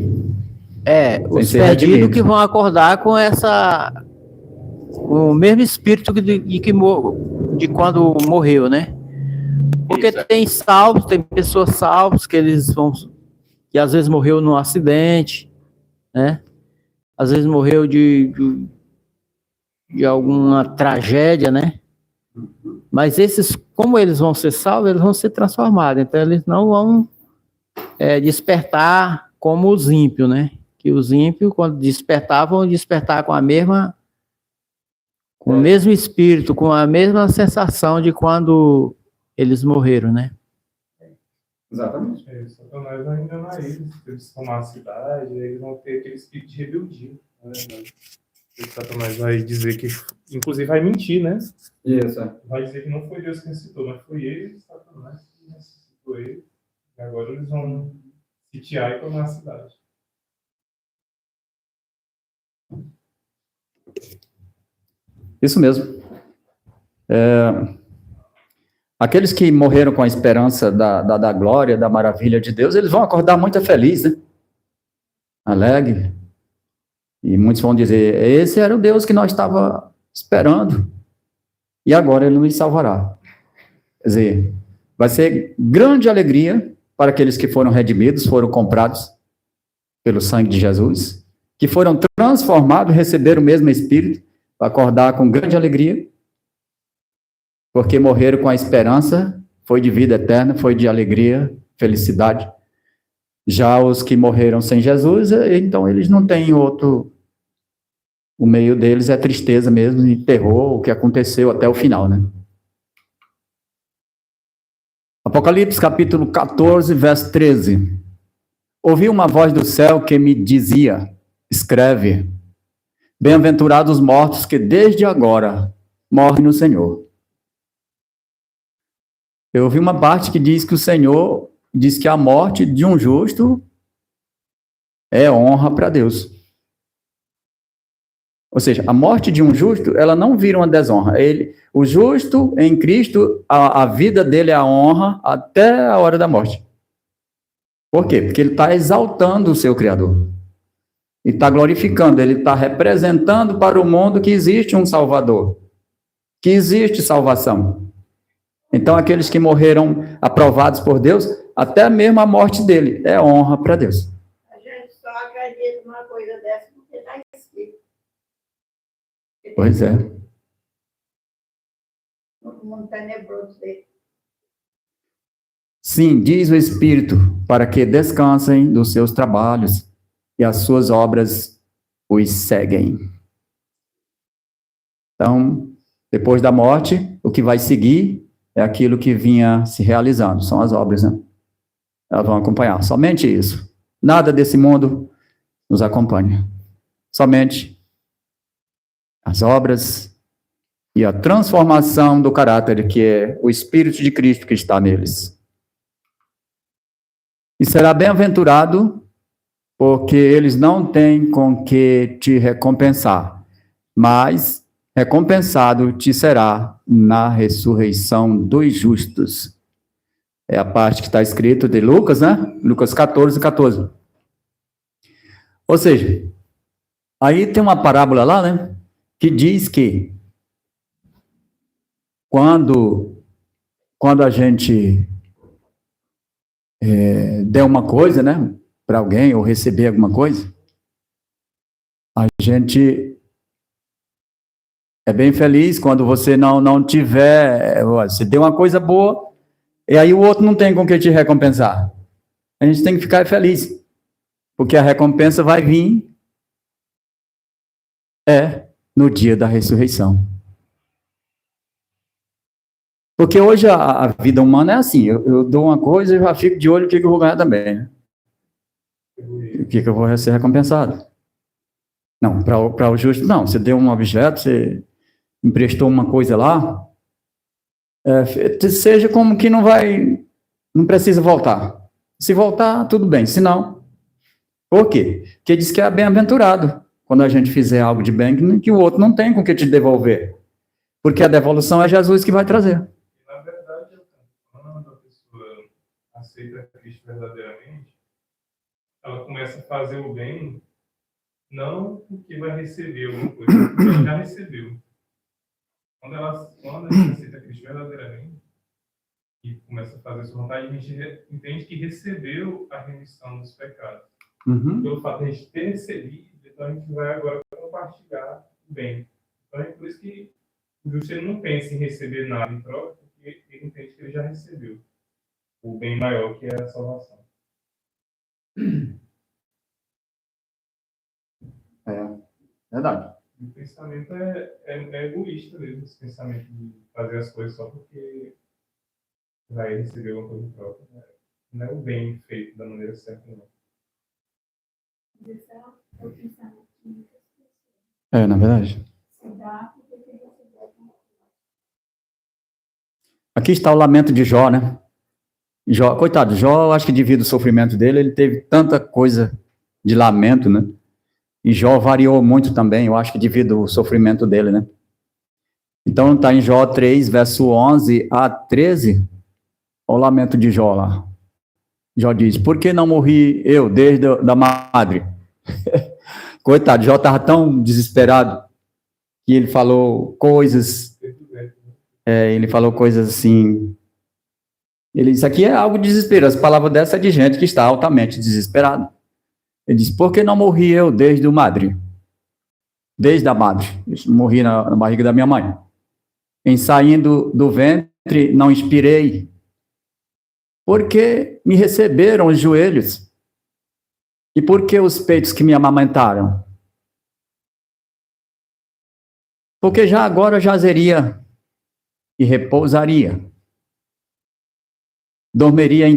os ser perdidos redimido. que vão acordar com o mesmo espírito de quando morreu, né? Porque tem salvos, tem pessoas salvas que às vezes morreu num acidente, né? Às vezes morreu de alguma tragédia, né? Mas esses, como eles vão ser salvos, eles vão ser transformados. Então, eles não vão despertar como os ímpios, né? Que os ímpios, quando despertavam, vão despertar com o mesmo espírito, com a mesma sensação de quando eles morreram, né? Exatamente. Satanás vai enganar eles. Se eles tomar a cidade, eles vão ter aquele espírito de rebeldia. Né? Satanás vai dizer que, inclusive, vai mentir, né? Isso. Vai dizer que não foi Deus que ressuscitou, mas foi ele, Satanás, que ressuscitou ele. E agora eles vão sitiar e tomar a cidade. Isso mesmo. Aqueles que morreram com a esperança da glória, da maravilha de Deus, eles vão acordar muito felizes, né? Alegre. E muitos vão dizer, esse era o Deus que nós estávamos esperando. E agora ele nos salvará. Quer dizer, vai ser grande alegria para aqueles que foram redimidos, foram comprados pelo sangue de Jesus, que foram transformados, receberam o mesmo Espírito, para acordar com grande alegria, porque morreram com a esperança, foi de vida eterna, foi de alegria, felicidade. Já os que morreram sem Jesus, então eles não têm outro... O meio deles é tristeza mesmo, e terror, o que aconteceu até o final, né? Apocalipse, capítulo 14, verso 13. Ouvi uma voz do céu que me dizia, escreve, bem-aventurados os mortos que desde agora morrem no Senhor. Eu ouvi uma parte que diz que o Senhor diz que a morte de um justo é honra para Deus. Ou seja, a morte de um justo, ela não vira uma desonra. O justo em Cristo, a vida dele é a honra até a hora da morte. Por quê? Porque ele está exaltando o seu Criador. Ele está glorificando, ele está representando para o mundo que existe um Salvador, que existe salvação. Então, aqueles que morreram aprovados por Deus, até mesmo a morte dele é honra para Deus. A gente só acredita numa coisa dessa porque está escrito. Pois é. No mundo tenebroso dele. Sim, diz o Espírito, para que descansem dos seus trabalhos e as suas obras os seguem. Então, depois da morte, o que vai seguir é aquilo que vinha se realizando, são as obras, né? Elas vão acompanhar, somente isso. Nada desse mundo nos acompanha. Somente as obras e a transformação do caráter, que é o Espírito de Cristo que está neles. E será bem-aventurado, porque eles não têm com que te recompensar, mas recompensado te será na ressurreição dos justos. É a parte que está escrito de Lucas, né? Lucas 14, 14. Ou seja, aí tem uma parábola lá, né? Que diz que quando a gente der uma coisa, né, para alguém, ou receber alguma coisa, a gente é bem feliz quando você não tiver, você deu uma coisa boa, e aí o outro não tem com que te recompensar. A gente tem que ficar feliz, porque a recompensa vai vir no dia da ressurreição. Porque hoje a vida humana é assim, eu dou uma coisa e já fico de olho no que eu vou ganhar também, né? O que eu vou ser recompensado. Não, para o justo, não, você deu um objeto, você emprestou uma coisa lá, seja como que não precisa voltar. Se voltar, tudo bem, se não, por quê? Porque diz que é bem-aventurado quando a gente fizer algo de bem que o outro não tem com que te devolver. Porque a devolução é Jesus que vai trazer. Na verdade, quando a pessoa aceita Cristo verdadeiramente, ela começa a fazer o bem, não porque vai receber alguma coisa, porque ela já recebeu. Quando a gente aceita Cristo verdadeiramente e começa a fazer sua vontade, a gente entende que recebeu a remissão dos pecados. Pelo fato de a gente ter recebido, então a gente vai agora compartilhar o bem. Então é por isso que o justo não pensa em receber nada em troca, porque ele entende que ele já recebeu o bem maior, que é a salvação. É verdade. O pensamento é egoísta mesmo, esse pensamento de fazer as coisas só porque vai receber alguma coisa em troca. Não é o bem feito da maneira certa, não. Na verdade. Aqui está o lamento de Jó, né? Jó, coitado, Jó, acho que devido ao sofrimento dele, ele teve tanta coisa de lamento, né? E Jó variou muito também, eu acho que devido ao sofrimento dele, né? Então está em Jó 3, verso 11 a 13, o lamento de Jó lá. Jó diz, por que não morri eu desde a madre? Coitado, Jó estava tão desesperado que ele falou coisas assim. Ele disse, aqui é algo de desespero. As palavras dessa é de gente que está altamente desesperada. Ele disse, por que não morri eu desde o madre? Desde a madre. Eu morri na barriga da minha mãe. Em saindo do ventre, não expirei. Porque me receberam os joelhos. E por que os peitos que me amamentaram? Porque já agora jazeria e repousaria. Dormiria e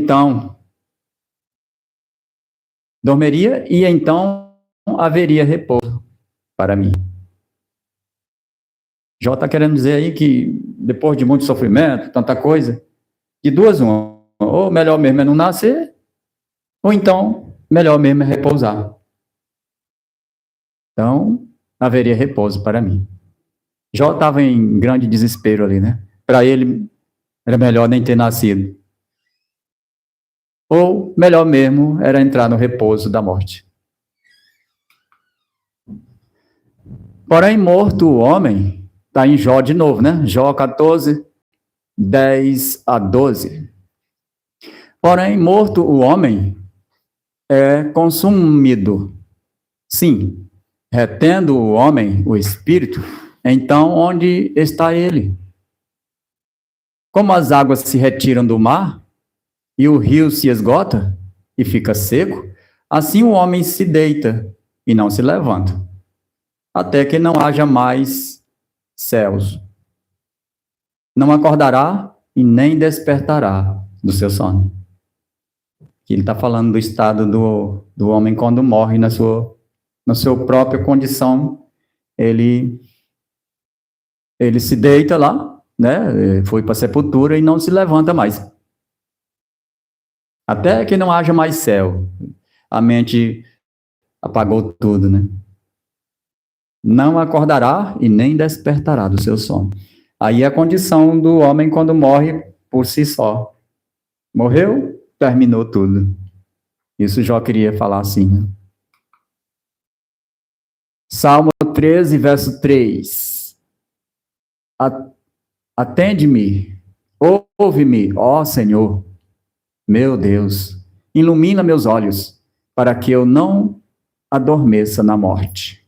então haveria repouso para mim. Jó está querendo dizer aí que depois de muito sofrimento, tanta coisa, de duas uma, ou melhor mesmo é não nascer, ou então melhor mesmo é repousar. Então, haveria repouso para mim. Jó estava em grande desespero ali, né? Para ele, era melhor nem ter nascido. Ou, melhor mesmo, era entrar no repouso da morte. Porém, morto o homem, está em Jó de novo, né? Jó 14, 10 a 12. Porém, morto o homem é consumido. Sim, retendo o homem, o espírito, então onde está ele? Como as águas se retiram do mar, e o rio se esgota e fica seco, assim o homem se deita e não se levanta, até que não haja mais céus. Não acordará e nem despertará do seu sono. Ele está falando do estado do homem quando morre na sua própria condição. Ele se deita lá, né? Foi para a sepultura e não se levanta mais. Até que não haja mais céu. A mente apagou tudo, né? Não acordará e nem despertará do seu sono. Aí é a condição do homem quando morre por si só. Morreu, terminou tudo. Isso Jó queria falar assim, né? Salmo 13, verso 3. Atende-me, ouve-me, ó Senhor, meu Deus, ilumina meus olhos, para que eu não adormeça na morte.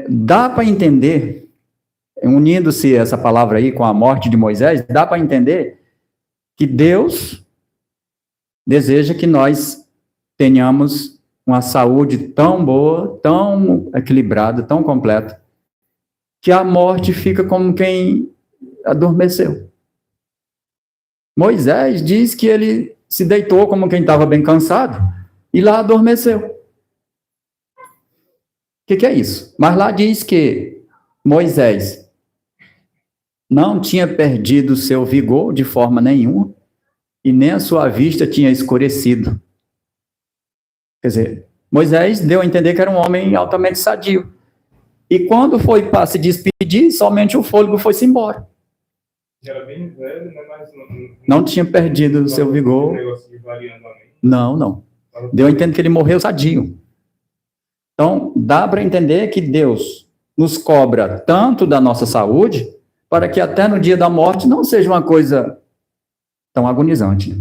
Dá para entender, unindo-se essa palavra aí com a morte de Moisés, dá para entender que Deus deseja que nós tenhamos uma saúde tão boa, tão equilibrada, tão completa, que a morte fica como quem adormeceu. Moisés diz que ele se deitou como quem estava bem cansado e lá adormeceu. O que é isso? Mas lá diz que Moisés não tinha perdido seu vigor de forma nenhuma e nem a sua vista tinha escurecido. Quer dizer, Moisés deu a entender que era um homem altamente sadio. E quando foi para se despedir, somente o fôlego foi-se embora. Já era bem velho, né? Mas não tinha perdido o seu vigor. Não. Deu a entender que ele morreu sadio. Então, dá para entender que Deus nos cobra tanto da nossa saúde, para que até no dia da morte não seja uma coisa tão agonizante.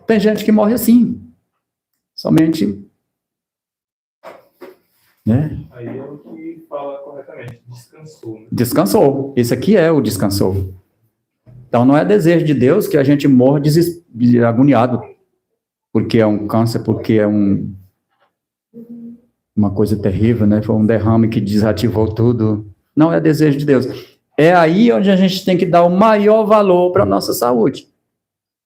Tem gente que morre assim, somente... né? Aí é o que fala corretamente, descansou. Né? Descansou. Esse aqui é o descansou. Então, não é desejo de Deus que a gente morra agoniado, porque é um câncer, porque é uma coisa terrível, né? Foi um derrame que desativou tudo. Não é desejo de Deus. É aí onde a gente tem que dar o maior valor para a nossa saúde,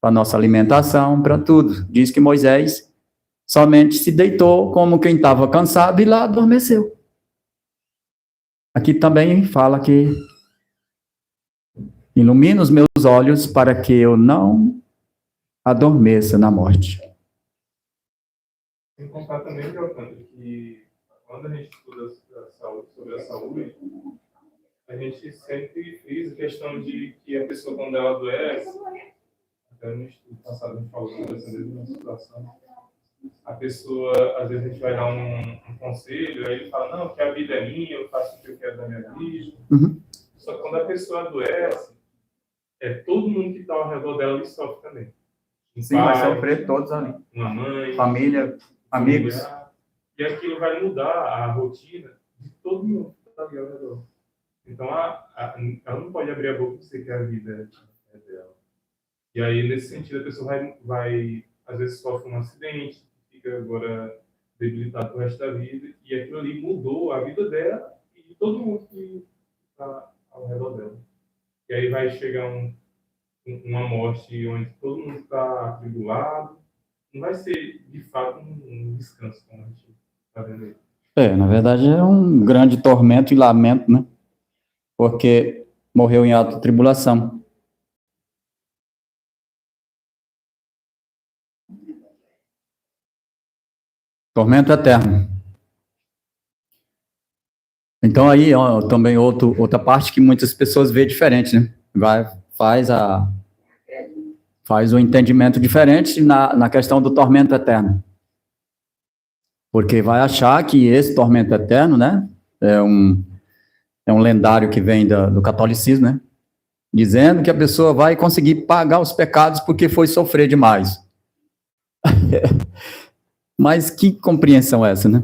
para a nossa alimentação, para tudo. Diz que Moisés somente se deitou como quem estava cansado e lá adormeceu. Aqui também fala que ilumina os meus olhos para que eu não adormeça na morte. Sem contar também, Alcântara, que quando a gente estuda sobre a saúde, a gente sempre frisa a questão de que a pessoa, quando ela adoece, até no estudo passado a gente falou sobre essa mesma situação, a pessoa, às vezes a gente vai dar um conselho, aí ele fala, não, que a vida é minha, eu faço o que eu quero da minha vida. Uhum. Só que quando a pessoa adoece, todo mundo que está ao redor dela sofre também. Sim, vai sofrer todos ali. Uma mãe, família, amigos. E aquilo vai mudar a rotina de todo mundo que está ali ao redor. Então, ela não pode abrir a boca e dizer que a vida é dela. E aí, nesse sentido, a pessoa vai às vezes, sofre um acidente, fica agora debilitado pro resto da vida, e aquilo ali mudou a vida dela e de todo mundo que está ao redor dela. E aí vai chegar uma morte onde todo mundo está atribulado, não vai ser, de fato, um descanso, como a gente está vendo aí. Na verdade, é um grande tormento e lamento, né? Porque morreu em autotribulação. Tormento eterno. Então, aí, ó, também outra parte que muitas pessoas veem diferente, né? Faz um entendimento diferente na questão do tormento eterno. Porque vai achar que esse tormento eterno, né, é um lendário que vem do catolicismo, né, dizendo que a pessoa vai conseguir pagar os pecados porque foi sofrer demais. Mas que compreensão é essa, né?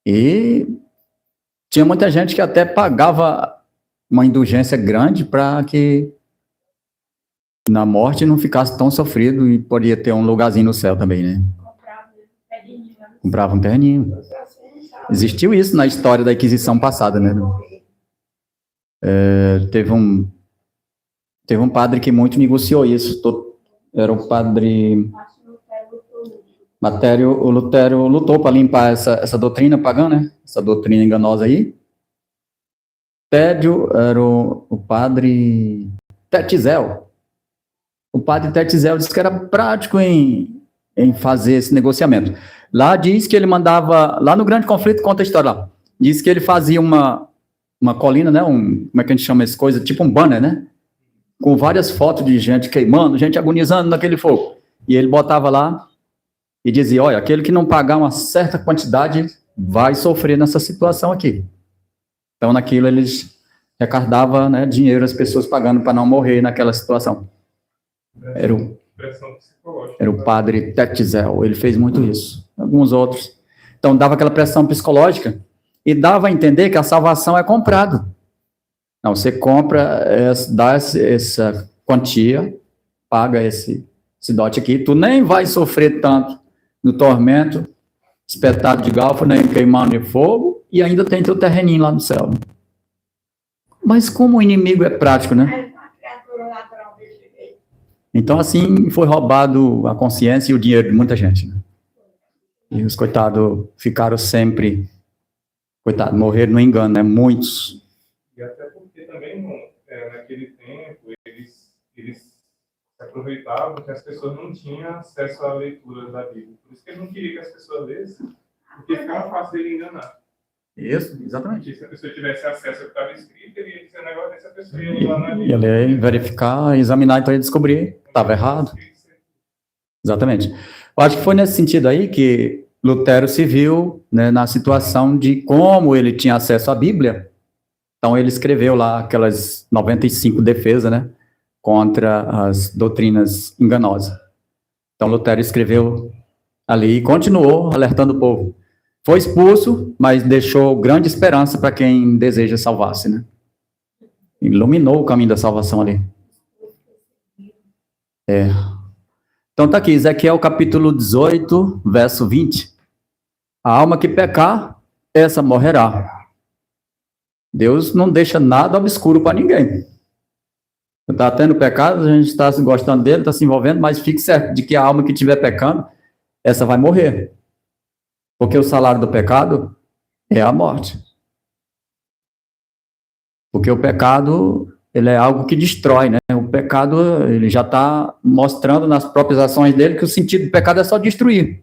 E tinha muita gente que até pagava uma indulgência grande para que na morte não ficasse tão sofrido e poderia ter um lugarzinho no céu também, né? Comprava um terreninho. Existiu isso na história da Inquisição passada, né? Teve um padre que muito negociou isso. Era o padre... O Lutero lutou para limpar essa doutrina pagã, né? Essa doutrina enganosa aí. Tédio era o padre Tetzel. O padre Tetzel disse que era prático em fazer esse negociamento. Lá diz que ele mandava, lá no Grande Conflito, conta a história lá, diz que ele fazia uma colina, né? Como é que a gente chama essa coisa? Tipo um banner, né? Com várias fotos de gente queimando, gente agonizando naquele fogo. E ele botava lá e dizia, olha, aquele que não pagar uma certa quantidade vai sofrer nessa situação aqui. Então, naquilo, eles recardavam, né, dinheiro, as pessoas pagando para não morrer naquela situação. Era o padre Tetzel, ele fez muito isso. Alguns outros. Então, dava aquela pressão psicológica e dava a entender que a salvação é comprado. Não, você compra, dá essa quantia, paga esse dote aqui, tu nem vai sofrer tanto no tormento, espetado de galfo, nem queimando de fogo, e ainda tem teu terreninho lá no céu. Mas como o inimigo é prático, né? Então, assim, foi roubado a consciência e o dinheiro de muita gente. Né? E os coitados ficaram sempre, coitados, morreram no engano, né? Muitos. E até porque também, naquele tempo, eles aproveitavam que as pessoas não tinham acesso à leitura da Bíblia. Por isso que ele não queria que as pessoas lessem, porque ficava fácil dele enganar. Isso, exatamente. Porque se a pessoa tivesse acesso ao que estava escrito, ele ia dizer um negócio desse, a pessoa ia lá na Bíblia. Ele ia verificar, examinar, então ia descobrir que estava errado. Exatamente. Eu acho que foi nesse sentido aí que Lutero se viu, né, na situação de como ele tinha acesso à Bíblia. Então ele escreveu lá aquelas 95 defesas, né, contra as doutrinas enganosas. Então Lutero escreveu ali e continuou alertando o povo. Foi expulso, mas deixou grande esperança para quem deseja salvar-se, né? Iluminou o caminho da salvação ali. Então tá aqui, Ezequiel capítulo 18, verso 20. A alma que pecar, essa morrerá. Deus não deixa nada obscuro para ninguém. Está tendo pecado, a gente está gostando dele, está se envolvendo, mas fique certo de que a alma que estiver pecando, essa vai morrer. Porque o salário do pecado é a morte. Porque o pecado, ele é algo que destrói, né? O pecado, ele já está mostrando nas próprias ações dele que o sentido do pecado é só destruir.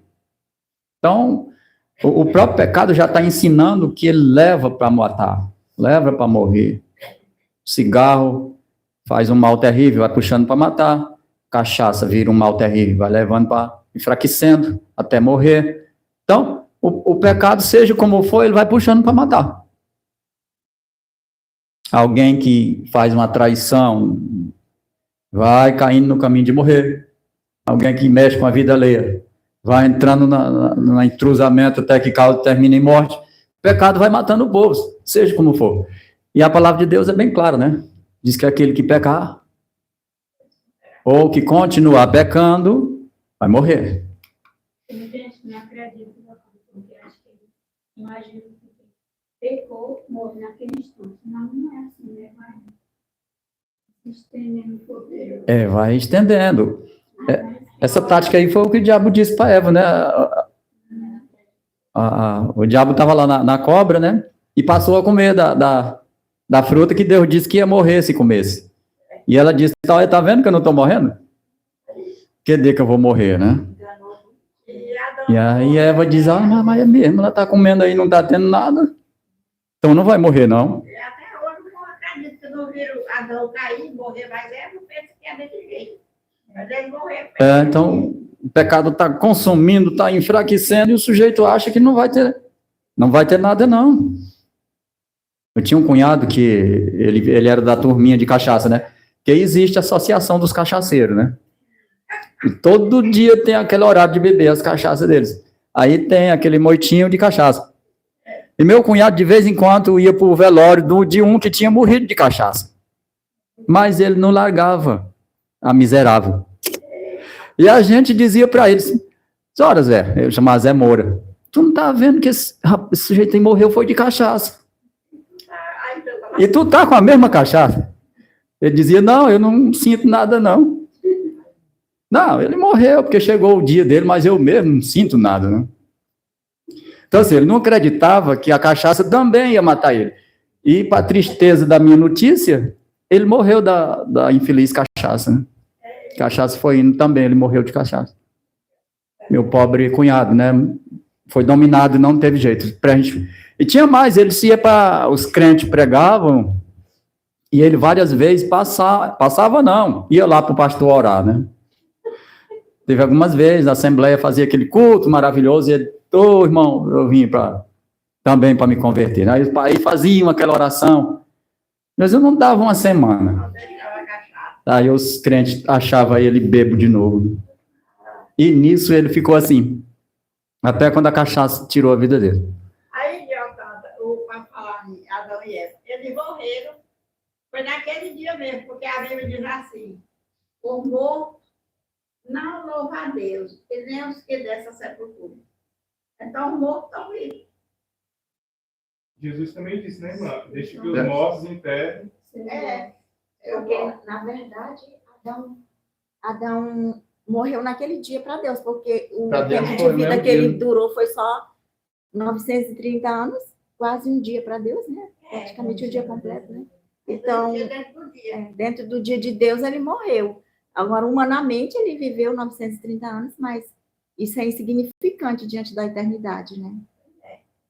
Então, o próprio pecado já está ensinando que ele leva para matar, leva para morrer. Cigarro faz um mal terrível, vai puxando para matar. Cachaça vira um mal terrível, vai levando para enfraquecendo até morrer. Então, o pecado, seja como for, ele vai puxando para matar. Alguém que faz uma traição vai caindo no caminho de morrer. Alguém que mexe com a vida alheia vai entrando no intrusamento até que causa termina em morte. O pecado vai matando o povo, seja como for. E a palavra de Deus é bem clara, né? Diz que aquele que pecar ou que continuar pecando vai morrer. Tem gente que não acredita, porque acha que ele imagina que pecou, morre naquele instante. Não é assim, né? Vai estendendo o poder. Vai estendendo. Essa tática aí foi o que o diabo disse para Eva, né? O diabo estava lá na cobra, né? E passou a comer da fruta que Deus disse que ia morrer se comesse. E ela disse, tá vendo que eu não estou morrendo? Que dia que eu vou morrer, né? E aí Eva diz, mas é mesmo, ela está comendo aí, não está tendo nada. Então não vai morrer, não. Até hoje eu não acredito que não viram Adão cair, morrer, mas não penso que é desse jeito. Mas ele morrer. Então o pecado está consumindo, está enfraquecendo, e o sujeito acha que não vai ter nada, não. Eu tinha um cunhado que ele era da turminha de cachaça, né? Que existe a associação dos cachaceiros, né? E todo dia tem aquele horário de beber as cachaças deles. Aí tem aquele moitinho de cachaça. E meu cunhado, de vez em quando, ia para o velório de um que tinha morrido de cachaça. Mas ele não largava a miserável. E a gente dizia para eles, senhora Zé, eu chamava Zé Moura, tu não tá vendo que esse sujeito aí morreu foi de cachaça. E tu tá com a mesma cachaça? Ele dizia, não, eu não sinto nada, não. Não, ele morreu, porque chegou o dia dele, mas eu mesmo não sinto nada, não. Então, assim, ele não acreditava que a cachaça também ia matar ele. E, para tristeza da minha notícia, ele morreu da infeliz cachaça, né? Cachaça foi indo também, ele morreu de cachaça. Meu pobre cunhado, né? Foi dominado e não teve jeito. E tinha mais, ele se ia para... Os crentes pregavam, e ele várias vezes passava não, ia lá para o pastor orar, né? Teve algumas vezes, a Assembleia fazia aquele culto maravilhoso, e ele, irmão, eu vim também para me converter. Né? Aí faziam aquela oração, mas eu não dava uma semana. Aí os crentes achavam ele bebo de novo. E nisso ele ficou assim, até quando a cachaça tirou a vida dele. Aí, para falar em Adão e Eva, eles morreram, foi naquele dia mesmo, porque a Bíblia diz assim, o morto não louva a Deus, e nem os que dessa sepultura. Então, os mortos estão vivos. Jesus também disse, né, irmã? Deixa que os mortos enterrem. Porque, na verdade, Adão morreu naquele dia para Deus, porque o tempo de vida que ele durou foi só 930 anos, quase um dia para Deus, né? Praticamente o dia completo, né? Então, dentro do dia de Deus, ele morreu. Agora, humanamente, ele viveu 930 anos, mas isso é insignificante diante da eternidade, né?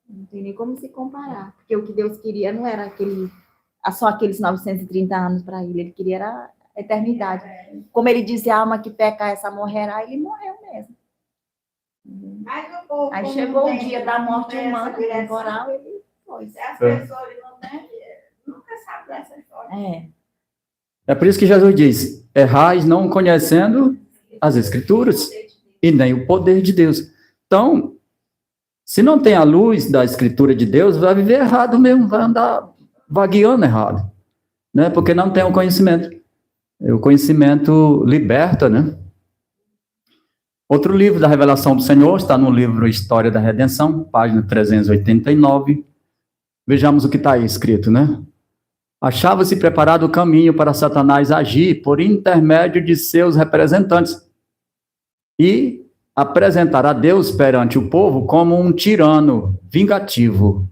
Não tem nem como se comparar, porque o que Deus queria não era só aqueles 930 anos para ele queria era a eternidade. Como ele dizia, a alma que peca, essa morrerá, ele morreu mesmo. Aí chegou o dia da morte humana, temporal, ele foi. As pessoas nunca sabem dessa história. É por isso que Jesus diz: errais não conhecendo as Escrituras e nem o poder de Deus. Então, se não tem a luz da Escritura de Deus, vai viver errado mesmo, vai andar vagueando errado, né? Porque não tem o conhecimento. O conhecimento liberta, né? Outro livro da revelação do Senhor está no livro História da Redenção, página 389. Vejamos o que está aí escrito, né? Achava-se preparado o caminho para Satanás agir por intermédio de seus representantes e apresentar a Deus perante o povo como um tirano vingativo,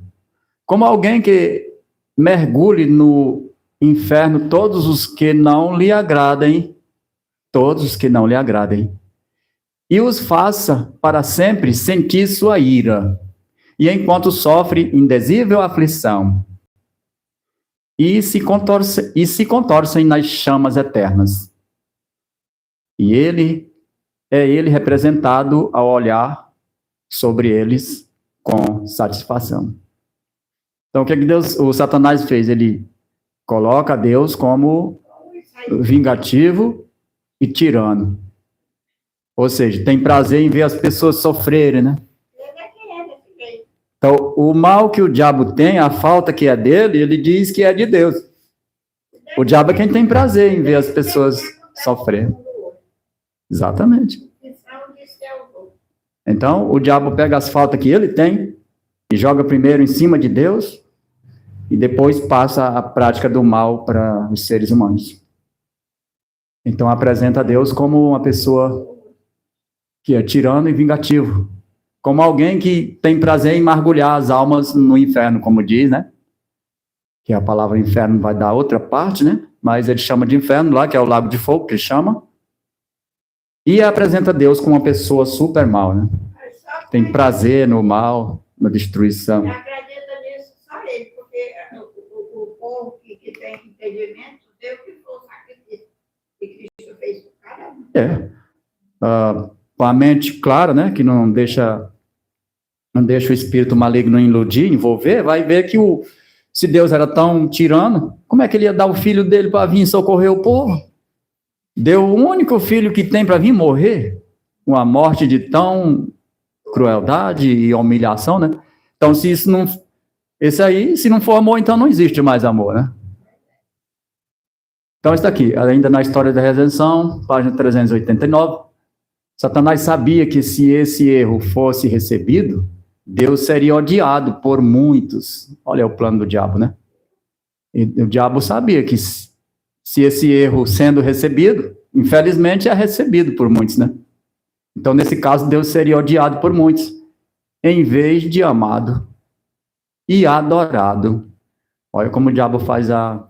como alguém que mergulhe no inferno todos os que não lhe agradem, e os faça para sempre sentir sua ira, e enquanto sofre indizível aflição, e se contorcem nas chamas eternas. E ele representado ao olhar sobre eles com satisfação. Então, o que o Satanás fez? Ele coloca Deus como vingativo e tirano. Ou seja, tem prazer em ver as pessoas sofrerem, né? Então, o mal que o diabo tem, a falta que é dele, ele diz que é de Deus. O diabo é quem tem prazer em ver as pessoas sofrendo. Exatamente. Então, o diabo pega as faltas que ele tem e joga primeiro em cima de Deus e depois passa a prática do mal para os seres humanos. Então, apresenta Deus como uma pessoa que é tirano e vingativo, como alguém que tem prazer em mergulhar as almas no inferno, como diz, né? Que a palavra inferno vai dar outra parte, né? Mas ele chama de inferno lá, que é o lago de fogo, que ele chama. E apresenta Deus como uma pessoa super mal, né? Tem prazer no mal, na destruição. Acredita nisso só ele, porque o povo que tem entendimento, Deus que foi o sacrifício que Cristo fez por cada um. Com a mente clara, né? Que não deixa o espírito maligno iludir, envolver, vai ver que se Deus era tão tirano, como é que ele ia dar o filho dele para vir socorrer o povo? Deu o único filho que tem para vir morrer, uma morte de tão crueldade e humilhação, né? Então, se não for amor, então não existe mais amor, né? Então, está aqui, ainda na História da Redenção, página 389, Satanás sabia que se esse erro fosse recebido, Deus seria odiado por muitos. Olha o plano do diabo, né? E o diabo sabia que se esse erro sendo recebido, infelizmente é recebido por muitos, né? Então, nesse caso, Deus seria odiado por muitos, em vez de amado e adorado. Olha como o diabo faz a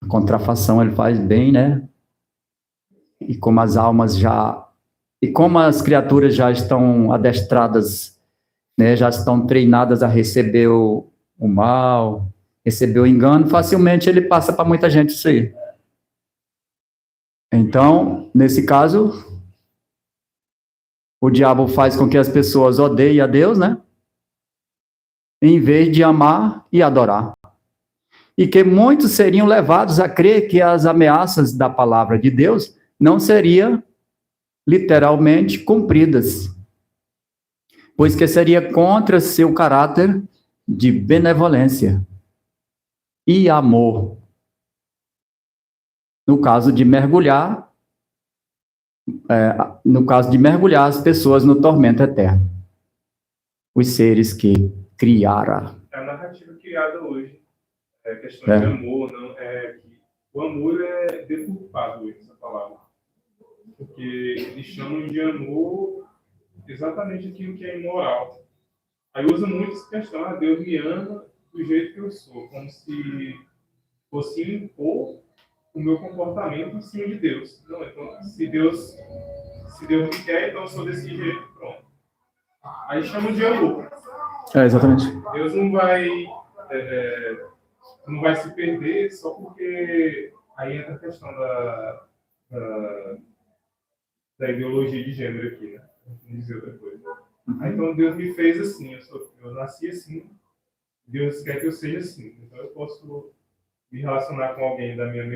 contrafação, ele faz bem, né? E como as criaturas já estão adestradas, né, já estão treinadas a receber o mal, receber o engano, facilmente ele passa para muita gente isso aí. Então, nesse caso, o diabo faz com que as pessoas odeiem a Deus, né? Em vez de amar e adorar. E que muitos seriam levados a crer que as ameaças da palavra de Deus não seriam literalmente cumpridas, pois que seria contra seu caráter de benevolência e amor. No caso de mergulhar as pessoas no tormento eterno. Os seres que criara. É a narrativa criada hoje. É questão de amor, não é que o amor é deturpado hoje, essa palavra. Porque eles chamam de amor exatamente aquilo que é imoral. Aí usa muito essa questão, Deus me ama do jeito que eu sou, como se fosse impor o meu comportamento em cima de Deus. Não, então, se Deus me quer, então eu sou desse jeito, pronto. Aí chama de amor. Exatamente. Deus não vai se perder só porque aí entra a questão da ideologia de gênero aqui, né? Não dizer outra coisa. Aí, então Deus me fez assim, eu nasci assim, Deus quer que eu seja assim. Então eu posso me relacionar com alguém do meu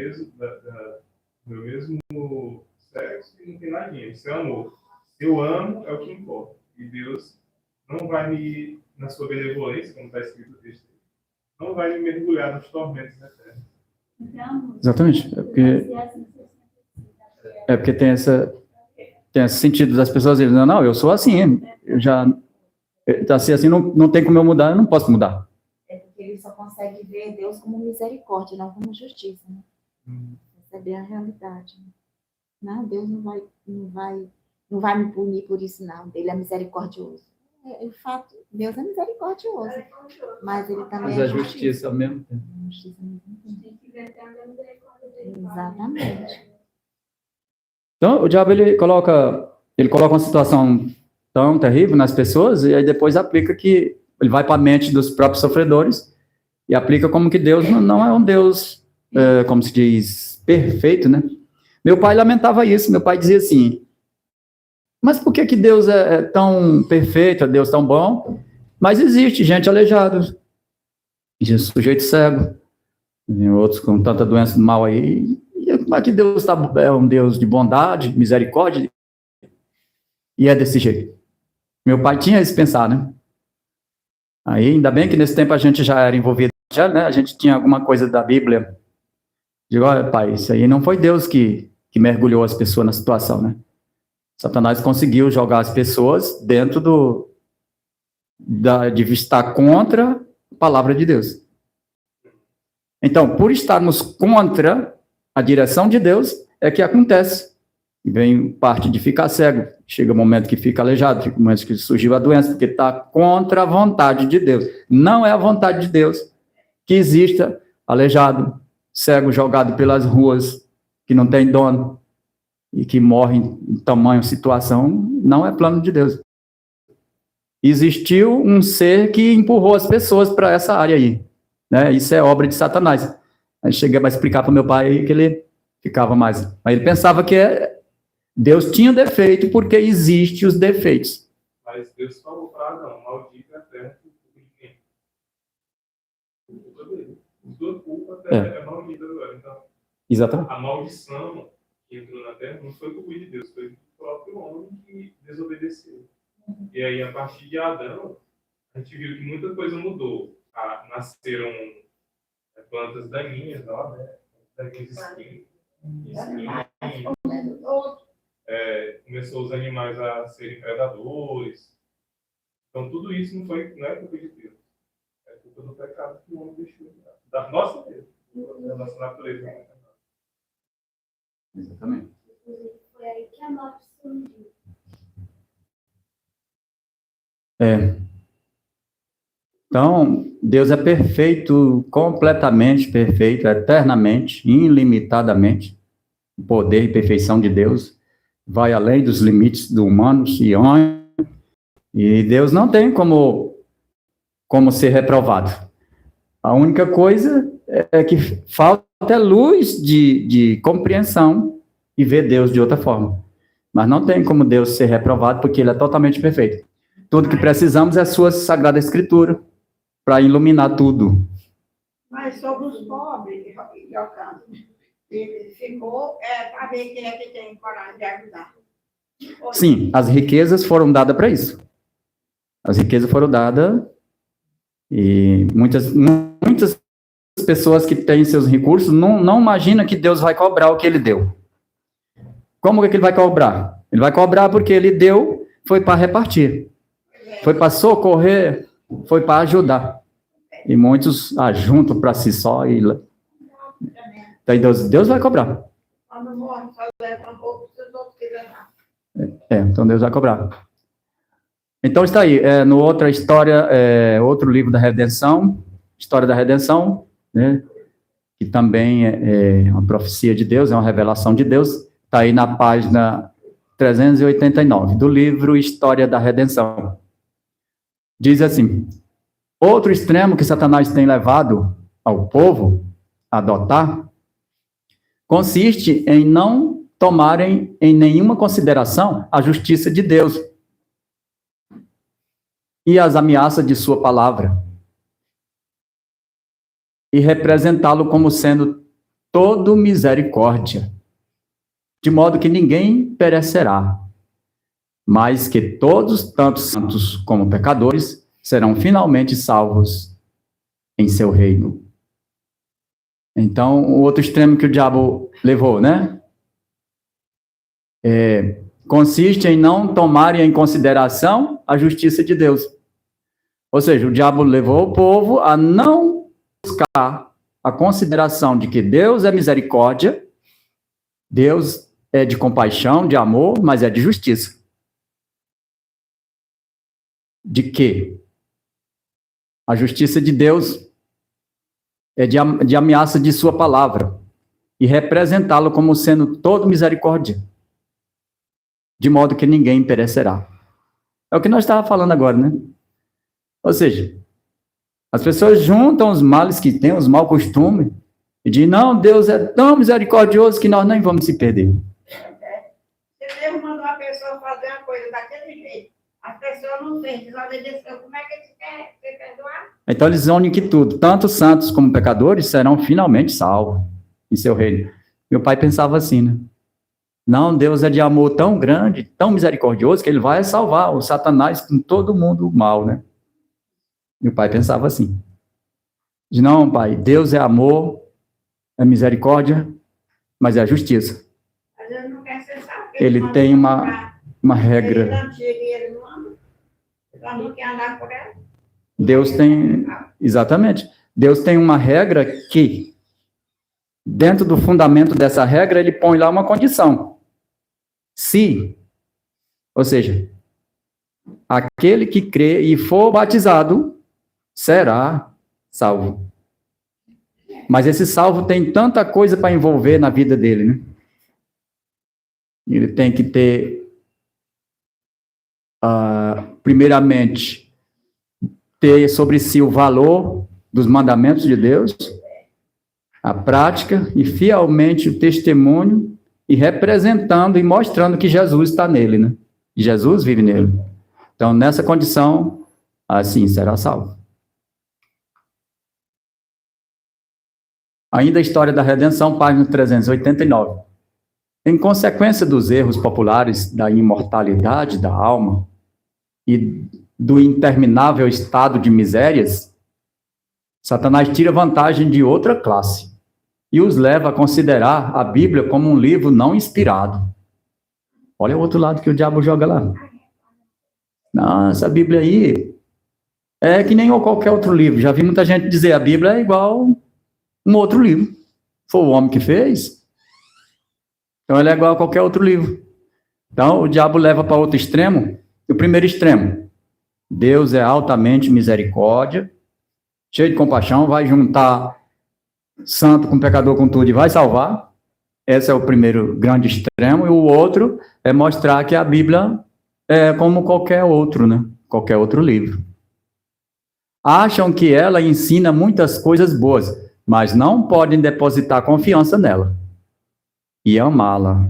mesmo sexo e não tem nadinha. Isso é amor. Se eu amo, é o que importa. E Deus não vai me, na sua benevolência, como está escrito no texto, não vai me mergulhar nos tormentos eternos. Exatamente. É porque tem esse sentido das pessoas dizendo, não, eu sou assim, eu já assim não tem como eu mudar, eu não posso mudar. É porque ele só consegue ver Deus como misericórdia, não como justiça, né? Perceber a realidade. Não, Deus não vai me punir por isso, não. Ele é misericordioso. De fato, Deus é misericordioso. Mas ele também é justiça ao mesmo tempo. Justiça ao mesmo tempo. Exatamente. Então, o diabo, ele coloca uma situação tão terrível nas pessoas e aí depois aplica que ele vai para a mente dos próprios sofredores e aplica como que Deus não é um Deus, como se diz, perfeito, né? Meu pai lamentava isso, meu pai dizia assim, mas por que Deus é tão perfeito, é Deus tão bom, mas existe gente aleijada, sujeito cego, e outros com tanta doença mal aí, e como é que Deus é um Deus de bondade, misericórdia, e é desse jeito? Meu pai tinha esse pensar, né? Aí, ainda bem que nesse tempo a gente já era envolvido, né? A gente tinha alguma coisa da Bíblia. Digo, olha, pai, isso aí não foi Deus que mergulhou as pessoas na situação, né? Satanás conseguiu jogar as pessoas dentro de estar contra a palavra de Deus. Então, por estarmos contra a direção de Deus, é que acontece. Vem parte de ficar cego, chega um momento que fica aleijado, chega um momento que surgiu a doença, porque está contra a vontade de Deus. Não é a vontade de Deus que exista aleijado, cego, jogado pelas ruas, que não tem dono, e que morre em tamanha situação, não é plano de Deus. Existiu um ser que empurrou as pessoas para essa área aí, né? Isso é obra de Satanás. Aí cheguei a explicar para meu pai que ele ficava mais. Aí ele pensava que Deus tinha defeito porque existem os defeitos. Mas Deus falou para Adão, maldita a terra por culpa dele. Sua culpa a terra é maldita agora. Então, exatamente. A maldição que entrou na terra não foi culpa de Deus, foi do próprio homem que desobedeceu. E aí, a partir de Adão, a gente viu que muita coisa mudou. Nasceram plantas daninhas, né? Começou os animais a serem predadores. Então, tudo isso não é culpa de Deus. É culpa do pecado que o homem deixou. Da nossa vida, da nossa natureza. Exatamente. Foi aí que a morte surgiu. Então, Deus é perfeito, completamente perfeito, eternamente, ilimitadamente. O poder e perfeição de Deus vai além dos limites do humano, e Deus não tem como ser reprovado. A única coisa é que falta luz de compreensão e ver Deus de outra forma. Mas não tem como Deus ser reprovado, porque Ele é totalmente perfeito. Tudo que precisamos é a sua Sagrada Escritura, para iluminar tudo. Mas sobre os pobres, ele ficou para ver quem é que tem coragem de ajudar. Sim, as riquezas foram dadas para isso. As riquezas foram dadas e muitas pessoas que têm seus recursos não imaginam que Deus vai cobrar o que Ele deu. Como é que Ele vai cobrar? Ele vai cobrar porque Ele deu, foi para repartir. Foi para socorrer, foi para ajudar. E muitos ajuntam para si só. Então Deus vai cobrar. Quando morre, só leva um pouco, se os outros quiserem. Então Deus vai cobrar. Então está aí, no outra história, outro livro da redenção, História da Redenção, né? que também é uma profecia de Deus, é uma revelação de Deus, está aí na página 389 do livro História da Redenção. Diz assim: outro extremo que Satanás tem levado ao povo a adotar consiste em não tomarem em nenhuma consideração a justiça de Deus e as ameaças de sua palavra, e representá-lo como sendo todo misericórdia, de modo que ninguém perecerá, mas que todos, tanto santos como pecadores, serão finalmente salvos em seu reino. Então, o outro extremo que o diabo levou, né? Consiste em não tomarem em consideração a justiça de Deus. Ou seja, o diabo levou o povo a não buscar a consideração de que Deus é misericórdia, Deus é de compaixão, de amor, mas é de justiça. De que a justiça de Deus é de ameaça de sua palavra e representá-lo como sendo todo misericórdia, de modo que ninguém perecerá. É o que nós estávamos falando agora, né? Ou seja, as pessoas juntam os males que têm, os maus costumes, e dizem, não, Deus é tão misericordioso que nós nem vamos se perder. Se Deus mandou a pessoa fazer uma coisa daquele jeito, a pessoa não fez, desobedeceu, como é que ele quer ser perdoado? Então eles unem que tudo, tanto santos como pecadores, serão finalmente salvos em seu reino. Meu pai pensava assim, né? Não, Deus é de amor tão grande, tão misericordioso, que ele vai salvar o Satanás com todo mundo mal, né? Meu pai pensava assim. Diz, não, pai, Deus é amor, é misericórdia, mas é justiça. Mas ele não quer ser salvo. Ele tem uma regra. Ele não chega e ele não anda. Ele não quer andar por ela. Deus tem, exatamente, Deus tem uma regra que, dentro do fundamento dessa regra, ele põe lá uma condição. Se, ou seja, aquele que crê e for batizado, será salvo. Mas esse salvo tem tanta coisa para envolver na vida dele, né? Ele tem que ter, primeiramente, ter sobre si o valor dos mandamentos de Deus, a prática e fielmente o testemunho e representando e mostrando que Jesus está nele, né? Jesus vive nele. Então, nessa condição, assim, será salvo. Ainda a História da Redenção, página 389. Em consequência dos erros populares da imortalidade da alma e do interminável estado de misérias, Satanás tira vantagem de outra classe e os leva a considerar a Bíblia como um livro não inspirado. Olha o outro lado que o diabo joga lá. Não, essa Bíblia aí é que nem qualquer outro livro. Já vi muita gente dizer a Bíblia é igual um outro livro. Foi o homem que fez, então ele é igual a qualquer outro livro. Então o diabo leva para outro extremo. O primeiro extremo, Deus é altamente misericórdia, cheio de compaixão, vai juntar santo com pecador com tudo e vai salvar. Esse é o primeiro grande extremo. E o outro é mostrar que a Bíblia é como qualquer outro, né? Qualquer outro livro. Acham que ela ensina muitas coisas boas, mas não podem depositar confiança nela e amá-la,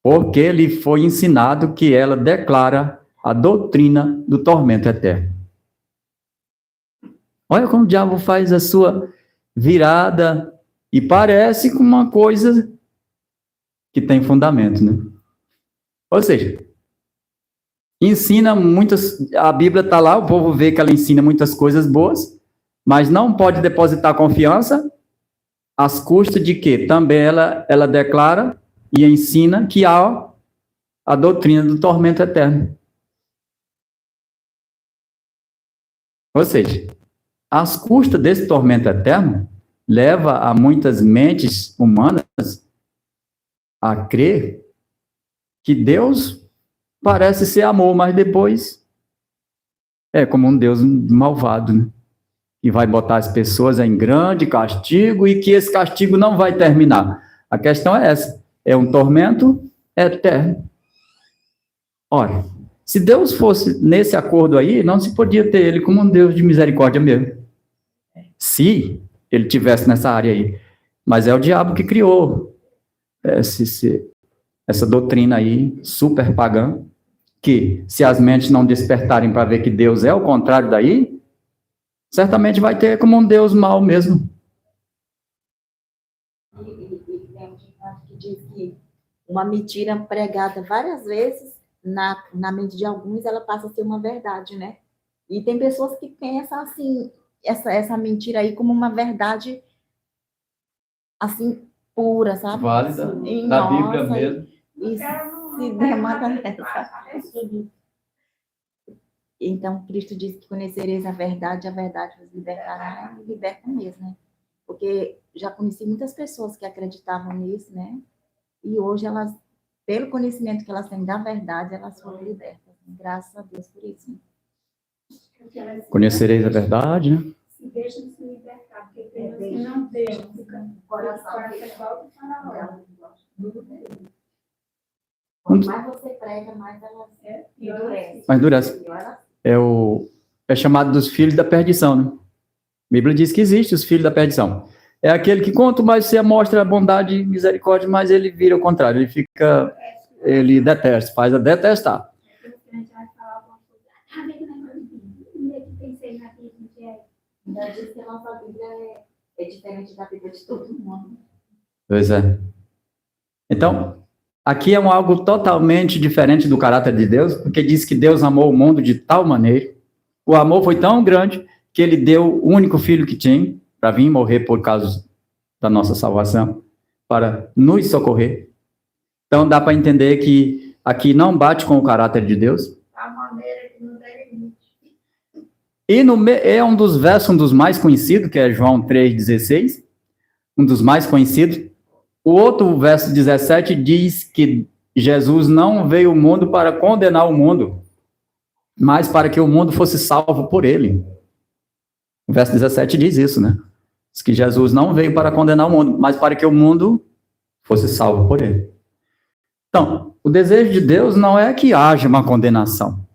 porque lhe foi ensinado que ela declara a doutrina do tormento eterno. Olha como o diabo faz a sua virada e parece com uma coisa que tem fundamento, né? Ou seja, ensina muitas, a Bíblia está lá, o povo vê que ela ensina muitas coisas boas, mas não pode depositar confiança às custas de que também ela declara e ensina que há a doutrina do tormento eterno. Ou seja, às custas desse tormento eterno, leva a muitas mentes humanas a crer que Deus parece ser amor, mas depois é como um Deus malvado, né? e vai botar as pessoas em grande castigo e que esse castigo não vai terminar. A questão é essa, é um tormento eterno. Ora, se Deus fosse nesse acordo aí, não se podia ter ele como um Deus de misericórdia mesmo. Se ele tivesse nessa área aí. Mas é o diabo que criou essa doutrina aí, super pagã, que se as mentes não despertarem para ver que Deus é o contrário daí, certamente vai ter como um Deus mau mesmo. E tem um ditado que diz que uma mentira pregada várias vezes, na mente de alguns, ela passa a ser uma verdade, né? E tem pessoas que pensam assim, essa mentira aí como uma verdade, assim, pura, sabe? Válida, E, da nossa, Bíblia mesmo. E se demanda essa. Então, Cristo disse que conhecereis a verdade vos libertará, e liberta mesmo, né? Porque já conheci muitas pessoas que acreditavam nisso, né? E hoje elas, pelo conhecimento que elas têm da verdade, elas foram libertas. Graças a Deus por isso. Né? Conhecereis a verdade, né? Se deixam se libertar, porque tem uns que não deixam, fica coração igual do faraó. Quanto mais você prega, mais elas endurecem. Mas endurece. É chamado dos filhos da perdição, né? A Bíblia diz que existe os filhos da perdição. É aquele que quanto mais você mostra a bondade e misericórdia, mais ele vira o contrário. Ele detesta, faz a detestar. Ainda diz que a nossa Bíblia é diferente da Bíblia de todo mundo. Pois é. Então, aqui é algo totalmente diferente do caráter de Deus, porque diz que Deus amou o mundo de tal maneira, o amor foi tão grande, que ele deu o único filho que tinha, para vir morrer por causa da nossa salvação, para nos socorrer. Então, dá para entender que aqui não bate com o caráter de Deus. A maneira que não tem limite. E é um dos versos, um dos mais conhecidos, que é João 3,16, um dos mais conhecidos. O outro verso 17 diz que Jesus não veio ao mundo para condenar o mundo, mas para que o mundo fosse salvo por ele. O verso 17 diz isso, né? Diz que Jesus não veio para condenar o mundo, mas para que o mundo fosse salvo por ele. Então, o desejo de Deus não é que haja uma condenação.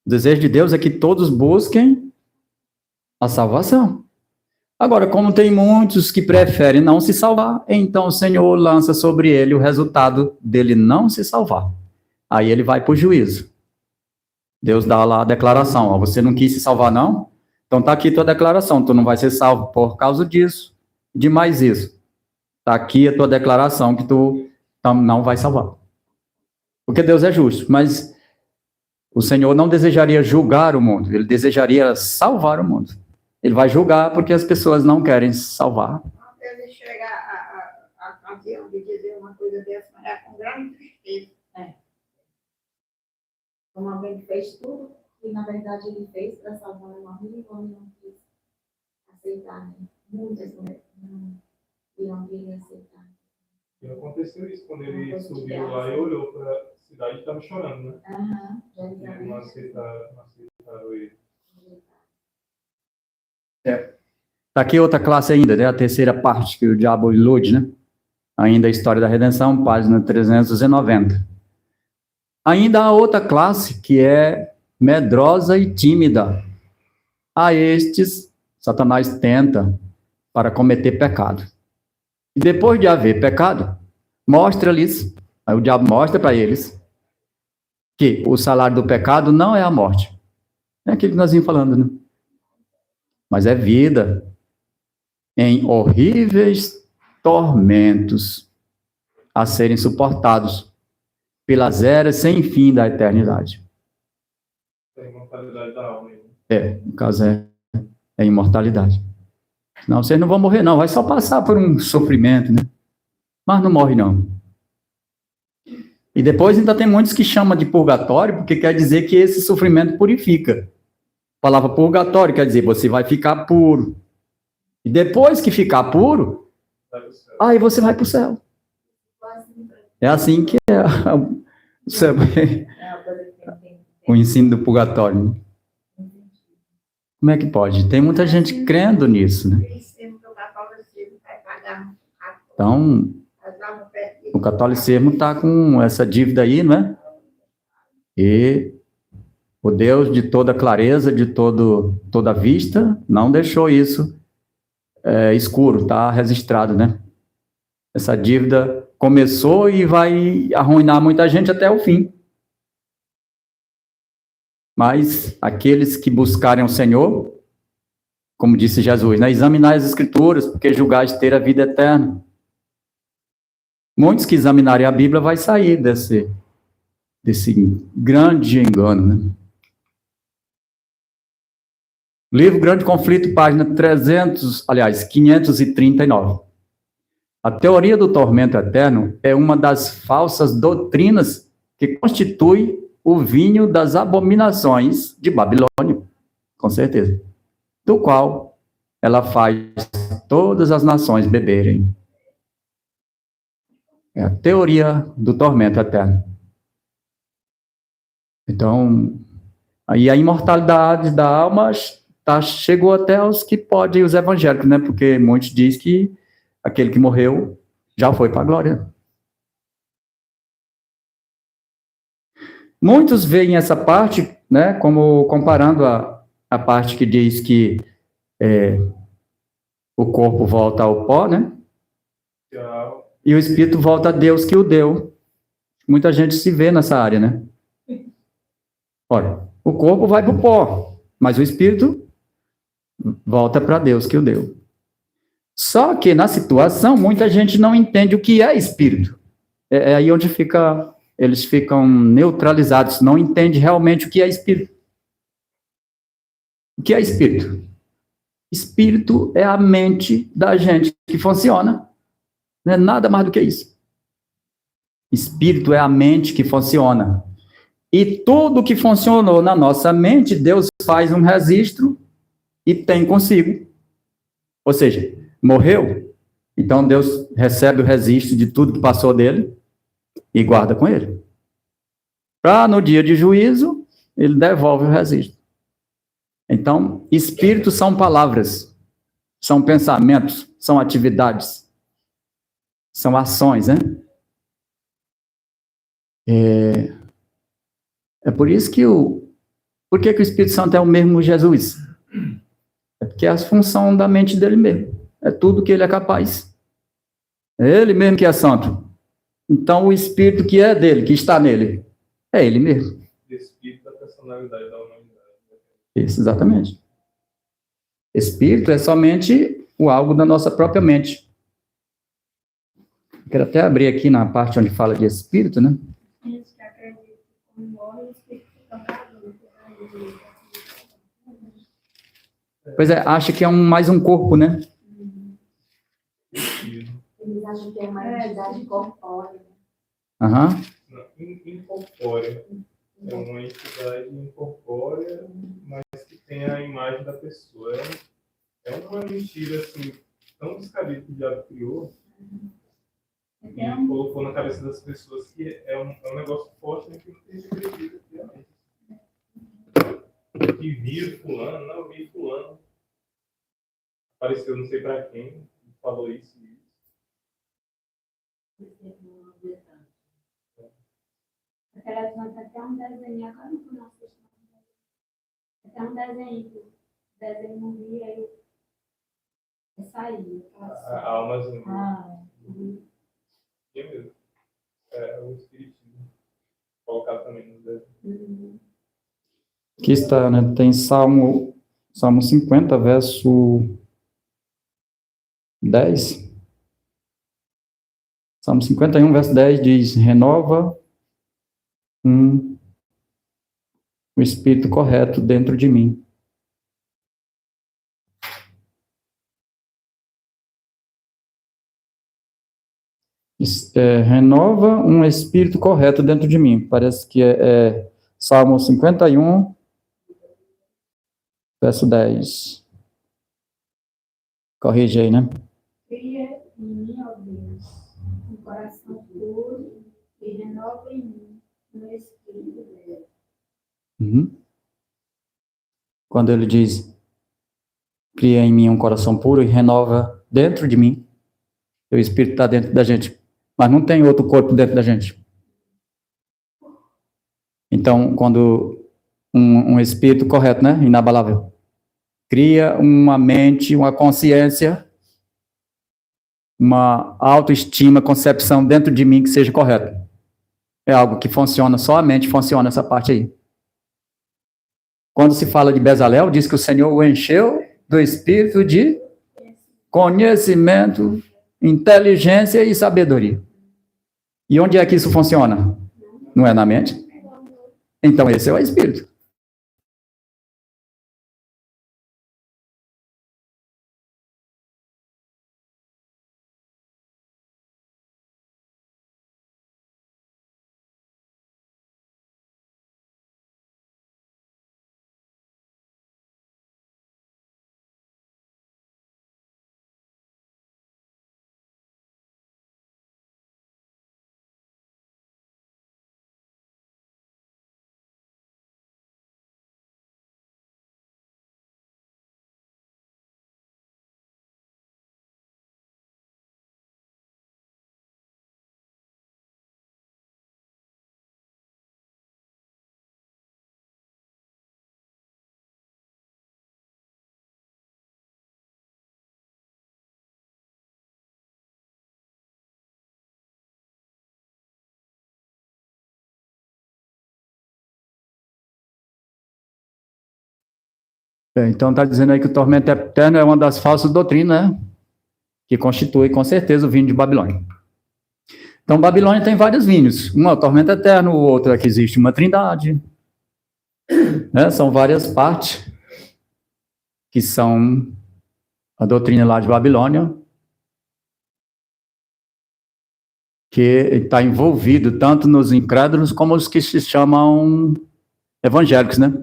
O desejo de Deus é que todos busquem a salvação. Agora, como tem muitos que preferem não se salvar, então o Senhor lança sobre ele o resultado dele não se salvar. Aí ele vai para o juízo. Deus dá lá a declaração, ó, você não quis se salvar não? Então está aqui tua declaração, tu não vai ser salvo por causa disso, de mais isso. Está aqui a tua declaração que tu não vai salvar. Porque Deus é justo, mas o Senhor não desejaria julgar o mundo, ele desejaria salvar o mundo. Ele vai julgar porque as pessoas não querem se salvar. Ele chega a Deus de dizer uma coisa dessa, mas é com grande tristeza. Como alguém fez tudo, e na verdade ele fez para salvar uma vida, e não quis aceitar, né? Muitas mulheres não queriam aceitar. E aconteceu isso, quando ele subiu lá e olhou para a cidade e estava chorando, né? Não aceitaram ele. Está aqui outra classe ainda, né? A terceira parte que o diabo ilude, né? Ainda a história da redenção, página 390. Ainda há outra classe que é medrosa e tímida. A estes, Satanás tenta para cometer pecado. E depois de haver pecado, mostra-lhes, aí o diabo mostra para eles, que o salário do pecado não é a morte. É aquilo que nós vimos falando, né? Mas é vida em horríveis tormentos a serem suportados pelas eras sem fim da eternidade. A imortalidade da alma. No caso é imortalidade. Não, vocês não vão morrer não, vai só passar por um sofrimento, né? Mas não morre não. E depois ainda tem muitos que chamam de purgatório, porque quer dizer que esse sofrimento purifica. A palavra purgatório quer dizer, você vai ficar puro. E depois que ficar puro, aí você vai para o céu. É assim que é o ensino do purgatório. Né? Como é que pode? Tem muita gente crendo nisso, né? Então, o catolicismo está com essa dívida aí, não é? E o Deus de toda clareza, de toda vista, não deixou isso escuro, está registrado, né? Essa dívida começou e vai arruinar muita gente até o fim. Mas aqueles que buscarem o Senhor, como disse Jesus, né? Examinar as Escrituras, porque julgais ter a vida eterna. Muitos que examinarem a Bíblia vai sair desse grande engano, né? Livro Grande Conflito, página 539. A teoria do tormento eterno é uma das falsas doutrinas que constitui o vinho das abominações de Babilônia, com certeza, do qual ela faz todas as nações beberem. É a teoria do tormento eterno. Então, aí a imortalidade da alma chegou até os que podem, os evangélicos, né? Porque muitos dizem que aquele que morreu já foi para a glória. Muitos veem essa parte, né, como comparando a parte que diz que o corpo volta ao pó, né? E o espírito volta a Deus que o deu. Muita gente se vê nessa área, né? Olha, o corpo vai para o pó, mas o espírito volta para Deus que o deu. Só que na situação, muita gente não entende o que é espírito. É aí onde eles ficam neutralizados, não entendem realmente o que é espírito. O que é espírito? Espírito é a mente da gente que funciona. Não é nada mais do que isso. Espírito é a mente que funciona. E tudo que funcionou na nossa mente, Deus faz um registro e tem consigo. Ou seja, morreu, então Deus recebe o registro de tudo que passou dele e guarda com ele. Para no dia de juízo, ele devolve o registro. Então, espíritos são palavras, são pensamentos, são atividades, são ações, né? É por isso que por que o Espírito Santo é o mesmo Jesus? É porque é a função da mente dele mesmo. É tudo que ele é capaz. É ele mesmo que é santo. Então, o Espírito que é dele, que está nele, é ele mesmo. Espírito da personalidade da humanidade. Isso, exatamente. Espírito é somente o algo da nossa própria mente. Quero até abrir aqui na parte onde fala de espírito, né? Pois é, acha que é mais um corpo, né? Eles acham que é uma entidade corpórea. Aham. Incorpórea. É uma entidade incorpórea, mas que tem a imagem da pessoa. É uma mentira, assim, tão descabida que o diabo criou, e colocou na cabeça das pessoas que é um negócio forte, né, que não tem acredita realmente. Que viu fulano, não vi fulano. Apareceu não sei para quem, falou isso e isso. Aquela planta até um desenho, agora não conheço. Até um desenho não vi, aí eu saí. A almazinha. É mesmo. É o espiritismo. Colocado também no desenho. Aqui está, né? Tem Salmo 50, verso 10. Salmo 51, verso 10 diz: renova o espírito correto dentro de mim. Renova um espírito correto dentro de mim. Parece que é Salmo 51, verso 10. Corrige aí, né? Cria em mim, ó Deus, um coração puro e renova em mim um espírito dele. Quando ele diz, cria em mim um coração puro e renova dentro de mim. O Espírito está dentro da gente, mas não tem outro corpo dentro da gente. Então, quando um espírito correto, né, inabalável, cria uma mente, uma consciência, uma autoestima, concepção dentro de mim que seja correta. É algo que funciona, só a mente funciona essa parte aí. Quando se fala de Bezalel, diz que o Senhor o encheu do espírito de conhecimento, inteligência e sabedoria. E onde é que isso funciona? Não é na mente? Então esse é o espírito. Então está dizendo aí que o tormento eterno é uma das falsas doutrinas, né? Que constitui com certeza o vinho de Babilônia. Então Babilônia tem vários vinhos. Um é o tormento eterno, o outro é que existe uma trindade. Né? São várias partes que são a doutrina lá de Babilônia, que está envolvido tanto nos incrédulos como os que se chamam evangélicos, né?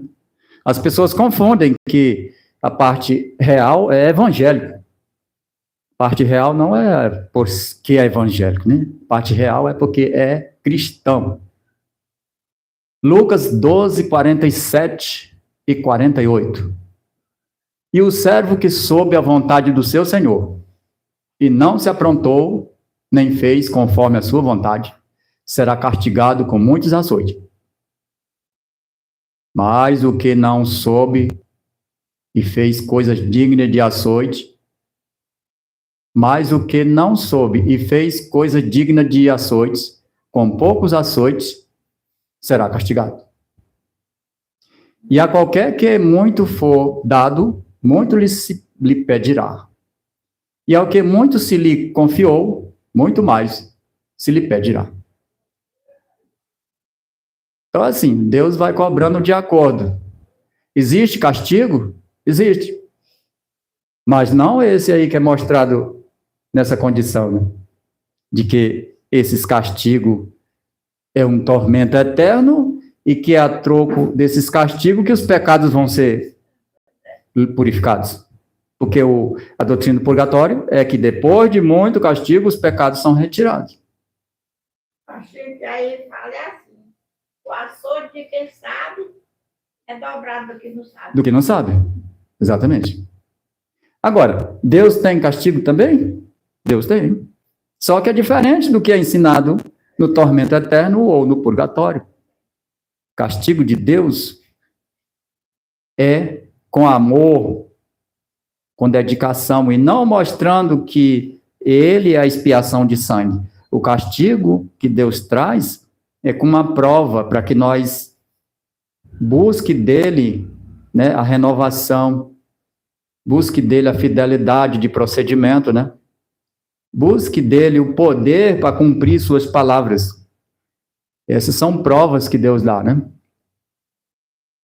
As pessoas confundem que a parte real é evangélica. A parte real não é porque é evangélico, né? A parte real é porque é cristão. Lucas 12, 47 e 48. E o servo que soube a vontade do seu senhor, e não se aprontou, nem fez conforme a sua vontade, será castigado com muitos açoites. Mas o que não soube e fez coisas dignas de açoite, mas o que não soube e fez coisas dignas de açoites, com poucos açoites, será castigado. E a qualquer que muito for dado, muito lhe pedirá. E ao que muito se lhe confiou, muito mais se lhe pedirá. Então, assim, Deus vai cobrando de acordo. Existe castigo? Existe. Mas não esse aí que é mostrado nessa condição, né? De que esses castigos é um tormento eterno e que é a troco desses castigos que os pecados vão ser purificados. Porque a doutrina do purgatório é que depois de muito castigo, os pecados são retirados. Achei que aí fala assim. O açoite de quem sabe é dobrado do que não sabe. Do que não sabe. Exatamente. Agora, Deus tem castigo também? Deus tem. Só que é diferente do que é ensinado no tormento eterno ou no purgatório. Castigo de Deus é com amor, com dedicação, e não mostrando que ele é a expiação de sangue. O castigo que Deus traz é com uma prova para que nós busque dele, né, a renovação, busque dele a fidelidade de procedimento, né? Busque dele o poder para cumprir suas palavras. Essas são provas que Deus dá, né?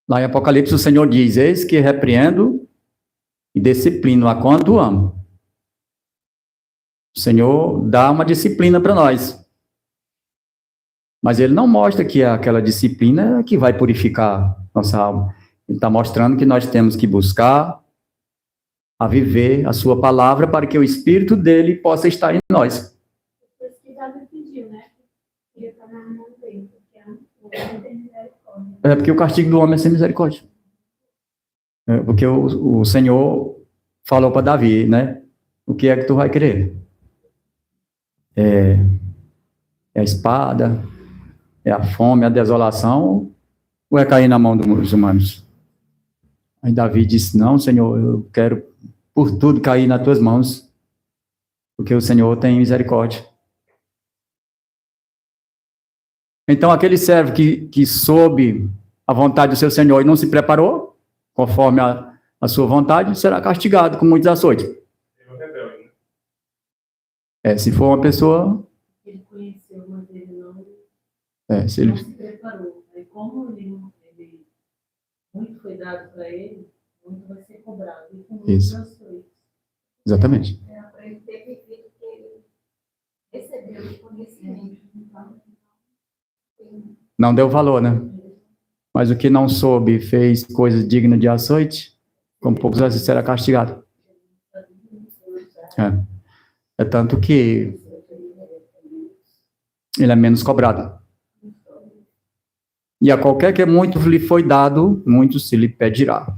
Lá em Apocalipse o Senhor diz: eis que repreendo e disciplino a quanto amo. O Senhor dá uma disciplina para nós. Mas ele não mostra que aquela disciplina é que vai purificar nossa alma. Ele está mostrando que nós temos que buscar a viver a sua palavra para que o Espírito dele possa estar em nós. Depois que Davi pediu, né? Queria estar na mão dele, porque é um de misericórdia. É porque o castigo do homem é sem misericórdia. É porque o Senhor falou para Davi, né? O que é que tu vai querer? É a espada? É a fome, a desolação? Ou é cair na mão dos humanos? Aí Davi disse, não, Senhor, eu quero por tudo cair nas tuas mãos, porque o Senhor tem misericórdia. Então, aquele servo que soube a vontade do seu Senhor e não se preparou, conforme a sua vontade, será castigado com muitos açoites. Se for uma pessoa... Ele conheceu, mas ele não, se ele... não se preparou. Aí, como muito foi dado para ele, muito vai ser cobrado. E com muitos açoites. Exatamente. Para ele ter vivido que ele recebeu o conhecimento. Não deu valor, né? Mas o que não soube fez coisas dignas de açoite, com poucos açoites será castigado. É tanto que ele é menos cobrado. E a qualquer que muito lhe foi dado, muito se lhe pedirá.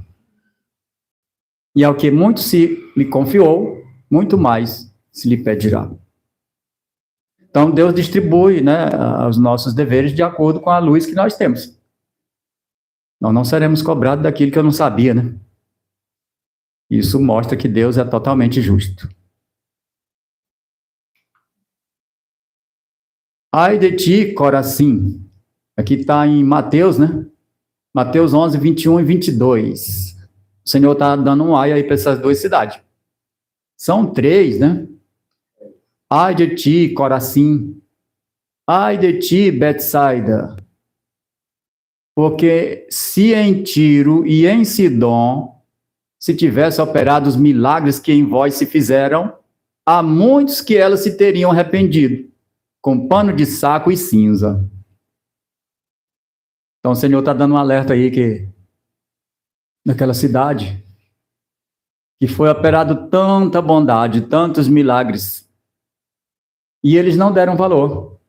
E ao que muito se lhe confiou, muito mais se lhe pedirá. Então, Deus distribui, né, os nossos deveres de acordo com a luz que nós temos. Nós não seremos cobrados daquilo que eu não sabia, né? Isso mostra que Deus é totalmente justo. Ai de ti, Corazim. Aqui está em Mateus, né? Mateus 11, 21 e 22. O Senhor está dando um ai aí para essas duas cidades. São três, né? Ai de ti, Corazim. Ai de ti, Betsaida. Porque se em Tiro e em Sidom se tivesse operado os milagres que em vós se fizeram, há muitos que elas se teriam arrependido, com pano de saco e cinza. Então o Senhor está dando um alerta aí que naquela cidade que foi operado tanta bondade, tantos milagres, e eles não deram valor.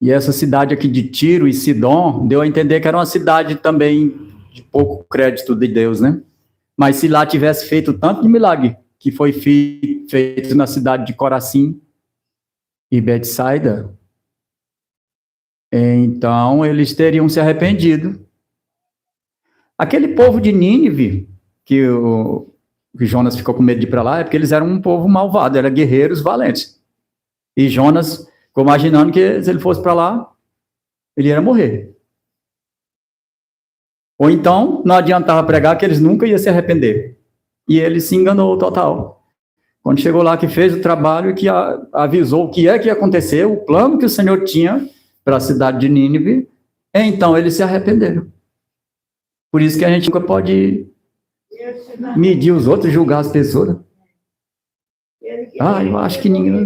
E essa cidade aqui de Tiro e Sidom deu a entender que era uma cidade também de pouco crédito de Deus, né? Mas se lá tivesse feito tanto de milagre que foi feito na cidade de Corazim e Betsaida, então eles teriam se arrependido. Aquele povo de Nínive, que Jonas ficou com medo de ir para lá, é porque eles eram um povo malvado, eram guerreiros valentes. E Jonas ficou imaginando que se ele fosse para lá, ele ia morrer. Ou então, não adiantava pregar que eles nunca iam se arrepender. E ele se enganou total. Quando chegou lá, que fez o trabalho, que avisou o que é que ia acontecer, o plano que o Senhor tinha para a cidade de Nínive, então eles se arrependeram. Por isso que a gente nunca pode medir os outros, julgar as pessoas. Eu acho que ninguém...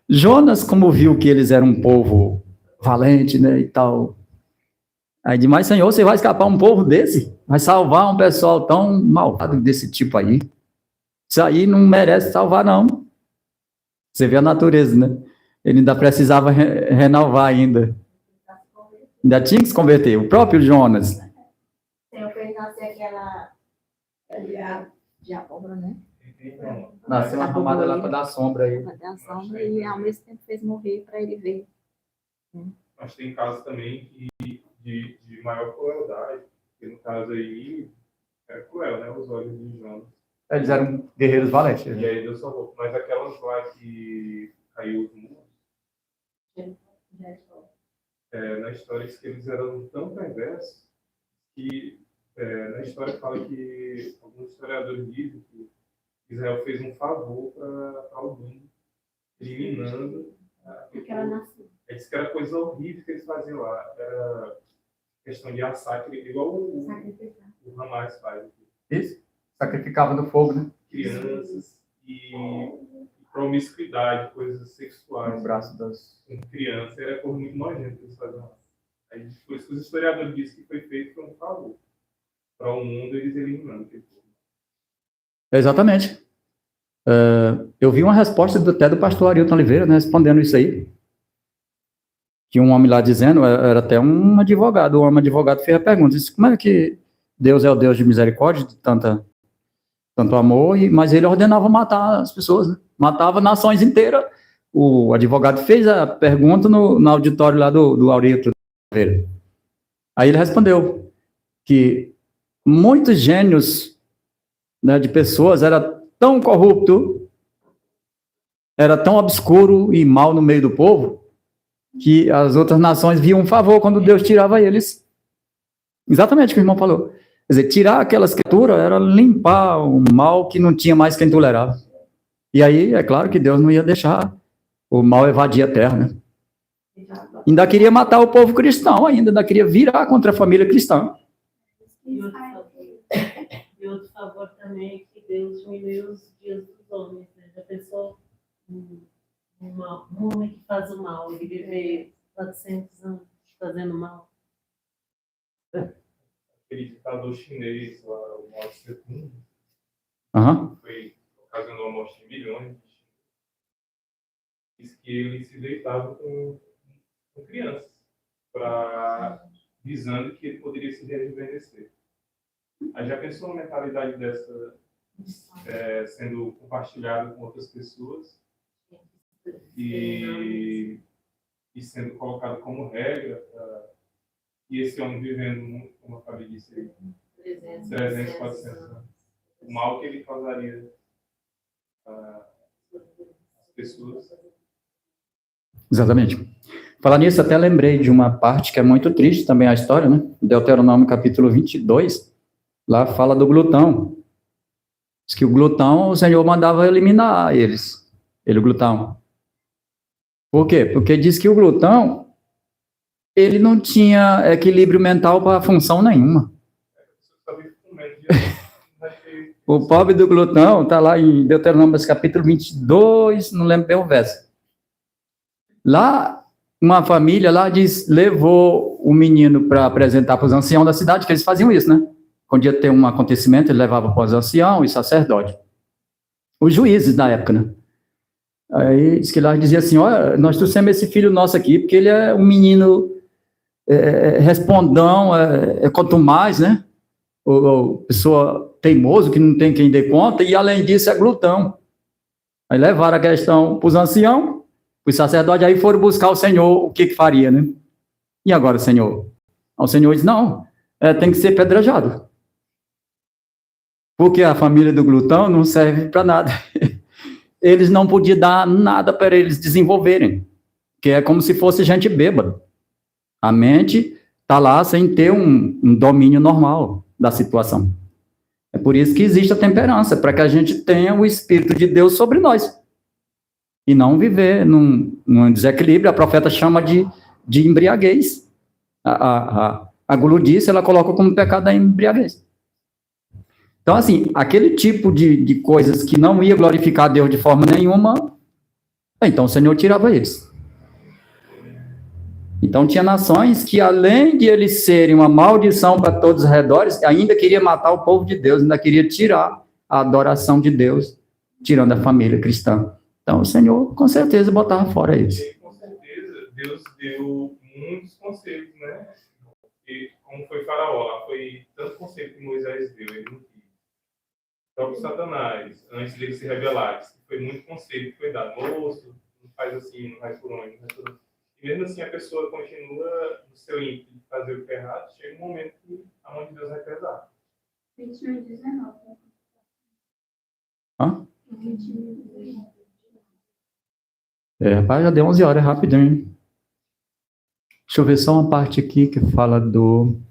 Jonas, como viu que eles eram um povo valente, né, e tal, aí demais, Senhor, você vai escapar um povo desse? Vai salvar um pessoal tão malvado desse tipo aí? Isso aí não merece salvar, não. Você vê a natureza, né? Ele ainda precisava renovar ainda. Ainda tinha que se converter. O próprio Jonas. Senhor fez nascer aquela de abóbora, né? Nasceu uma ramada lá para dar sombra aí. Para dar sombra e ao mesmo tempo fez morrer para ele ver. Mas tem casos também de maior crueldade, que no caso aí é cruel, né? Os olhos de Jonas. Eles eram guerreiros valentes. E aí Deus salvou. Mas aquelas lá que caiu os muros, na história diz que eles eram tão perversos que na história fala que alguns historiadores dizem que Israel fez um favor para o mundo, eliminando Aquela nação. Ele disse que era coisa horrível que eles faziam lá. Era questão de assar, igual o Hamas faz aqui. Isso? Sacrificava no fogo, né? Crianças e promiscuidade, coisas sexuais. No braço das... Com criança, era coisa muito nojenta que eles faziam lá. Aí, por isso que os historiadores dizem que foi feito por um favor. Para o mundo, eles eliminando. Exatamente. Eu vi uma resposta até do pastor Arilton Oliveira, né, respondendo isso aí. que um homem lá dizendo, era até um advogado, o homem advogado fez a pergunta, disse, como é que Deus é o Deus de misericórdia, de tanto amor, mas ele ordenava matar as pessoas, né? Matava nações inteiras. O advogado fez a pergunta no auditório lá do Aurito Oliveira. Aí ele respondeu que muitos gênios, né, de pessoas era tão corrupto, era tão obscuro e mal no meio do povo, que as outras nações viam um favor quando Deus tirava eles. Exatamente o que o irmão falou. Quer dizer, tirar aquelas criaturas era limpar o mal que não tinha mais quem tolerava. E aí, é claro que Deus não ia deixar o mal evadir a terra, né? Ainda queria matar o povo cristão, ainda queria virar contra a família cristã. E outro favor também é que Deus diminuiu os dias dos homens, né? Já pensou um homem que faz o mal, ele viver 400 anos fazendo mal? Aquele ditador chinês, lá, o Mao Tse Tung, foi ocasionou a morte de milhões. Diz que ele se deitava com crianças, visando que ele poderia se rejuvenescer. Aí já pensou uma mentalidade dessa sendo compartilhada com outras pessoas e sendo colocado como regra, e esse homem vivendo, como a Fabi disse aí, 300, 400 anos. O mal que ele causaria às pessoas. Exatamente. Falar nisso, até lembrei de uma parte que é muito triste também a história, né? Deuteronômio capítulo 22, lá fala do glutão. Diz que o glutão, o Senhor mandava eliminar eles. Ele, o glutão. Por quê? Porque diz que o glutão, ele não tinha equilíbrio mental para função nenhuma. O pobre do glutão, está lá em Deuteronômio capítulo 22, não lembro bem o verso. Lá, uma família lá levou o menino para apresentar para os anciãos da cidade, que eles faziam isso, né? Quando ia ter um acontecimento, ele levava para os anciãos e sacerdotes. Os juízes da época, né? Aí diz que lá dizia assim, olha, nós trouxemos esse filho nosso aqui, porque ele é um menino respondão, quanto mais, né? Ou pessoa teimoso, que não tem quem dê conta, e além disso é glutão. Aí levaram a questão para os anciãos, os sacerdotes, aí foram buscar o Senhor, o que faria, né? E agora, Senhor? O Senhor diz, não, tem que ser pedrejado. Porque a família do glutão não serve para nada. Eles não podiam dar nada para eles desenvolverem, que é como se fosse gente bêbada. A mente está lá sem ter um domínio normal da situação. É por isso que existe a temperança, para que a gente tenha o Espírito de Deus sobre nós. E não viver num desequilíbrio. A profeta chama de embriaguez. A guludice, ela coloca como pecado da embriaguez. Então, assim, aquele tipo de coisas que não ia glorificar a Deus de forma nenhuma, então o Senhor tirava eles. Então, tinha nações que, além de eles serem uma maldição para todos os redores, ainda queria matar o povo de Deus, ainda queria tirar a adoração de Deus, tirando a família cristã. Então, o Senhor, com certeza, botava fora eles. E, com certeza, Deus deu muitos conselhos, né? E, como foi Faraó, lá foi tanto conselho que Moisés deu, ele não quis. O próprio Satanás, antes dele se rebelar, foi muito conselho que foi dado. Moço, não faz assim, não faz por onde, não faz por onde. E mesmo assim a pessoa continua no seu ímpeto de fazer o que é errado, chega um momento que a mão de Deus vai pesar. 21 e 19. Hã? 21 e 19. Rapaz, já deu 11 horas, é rapidinho, hein? Deixa eu ver só uma parte aqui que fala do...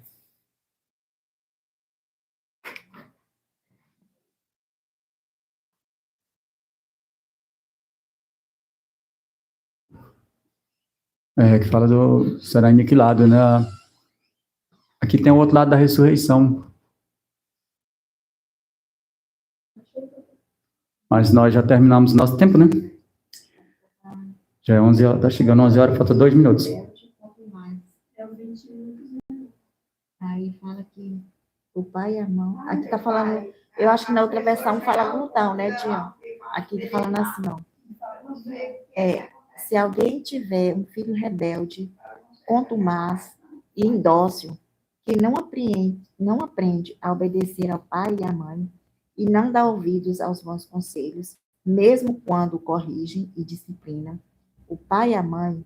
que fala do... será aniquilado, né? Aqui tem o outro lado da ressurreição. Mas nós já terminamos o nosso tempo, né? Já é 11 horas, tá chegando 11 horas, falta 2 minutos. É o 21. Aí fala que o pai e a mão. Aqui tá falando, eu acho que na outra versão fala glutão, né, Tião? Aqui tá falando assim, ó. Se alguém tiver um filho rebelde, contumaz e indócil, que não aprende a obedecer ao pai e à mãe, e não dá ouvidos aos bons conselhos, mesmo quando corrigem e disciplinam, o pai e a mãe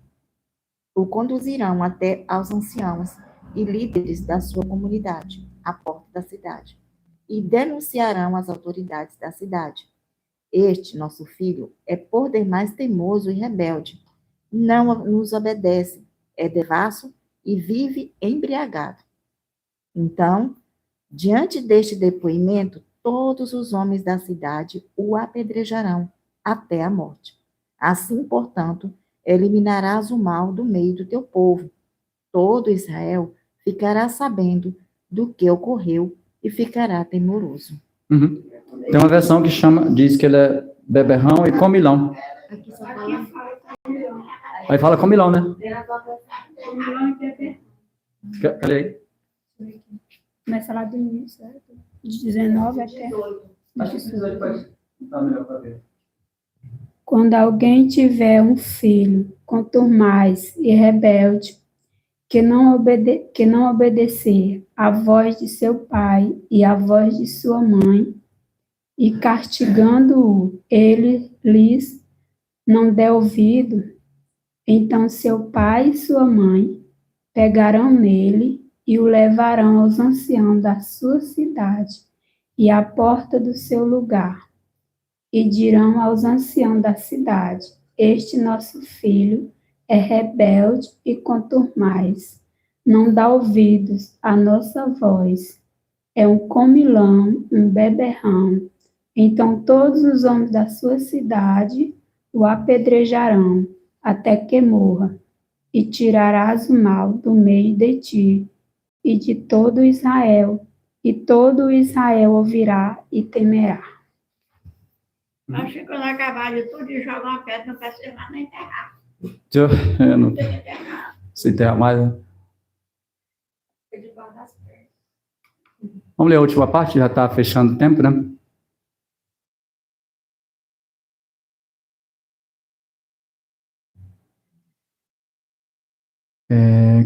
o conduzirão até aos anciãos e líderes da sua comunidade, à porta da cidade, e denunciarão as autoridades da cidade. Este, nosso filho, é por demais teimoso e rebelde, não nos obedece, é devasso e vive embriagado. Então, diante deste depoimento, todos os homens da cidade o apedrejarão até a morte. Assim, portanto, eliminarás o mal do meio do teu povo. Todo Israel ficará sabendo do que ocorreu e ficará temoroso. Uhum. Tem uma versão que diz que ele é beberrão e comilão. Aqui só fala... Aí fala comilão, né? Comilão e beber. Cadê aí? Começa lá do início, certo? De 19 até 18. Quando alguém tiver um filho contumaz e rebelde, que não obedecer à voz de seu pai e à voz de sua mãe, e castigando-o, ele lhes não der ouvido, então seu pai e sua mãe pegarão nele e o levarão aos anciãos da sua cidade e à porta do seu lugar, e dirão aos anciãos da cidade: este nosso filho é rebelde e contumaz, não dá ouvidos à nossa voz, é um comilão, um beberrão. Então todos os homens da sua cidade o apedrejarão até que morra, e tirarás o mal do meio de ti e de todo Israel, e todo Israel ouvirá e temerá. Acho que quando acabar de tudo, e joga uma pedra, não vai ser lá nem enterrar. Eu não sei enterrar mais. Né? Vamos ler a última parte, já está fechando o tempo, né?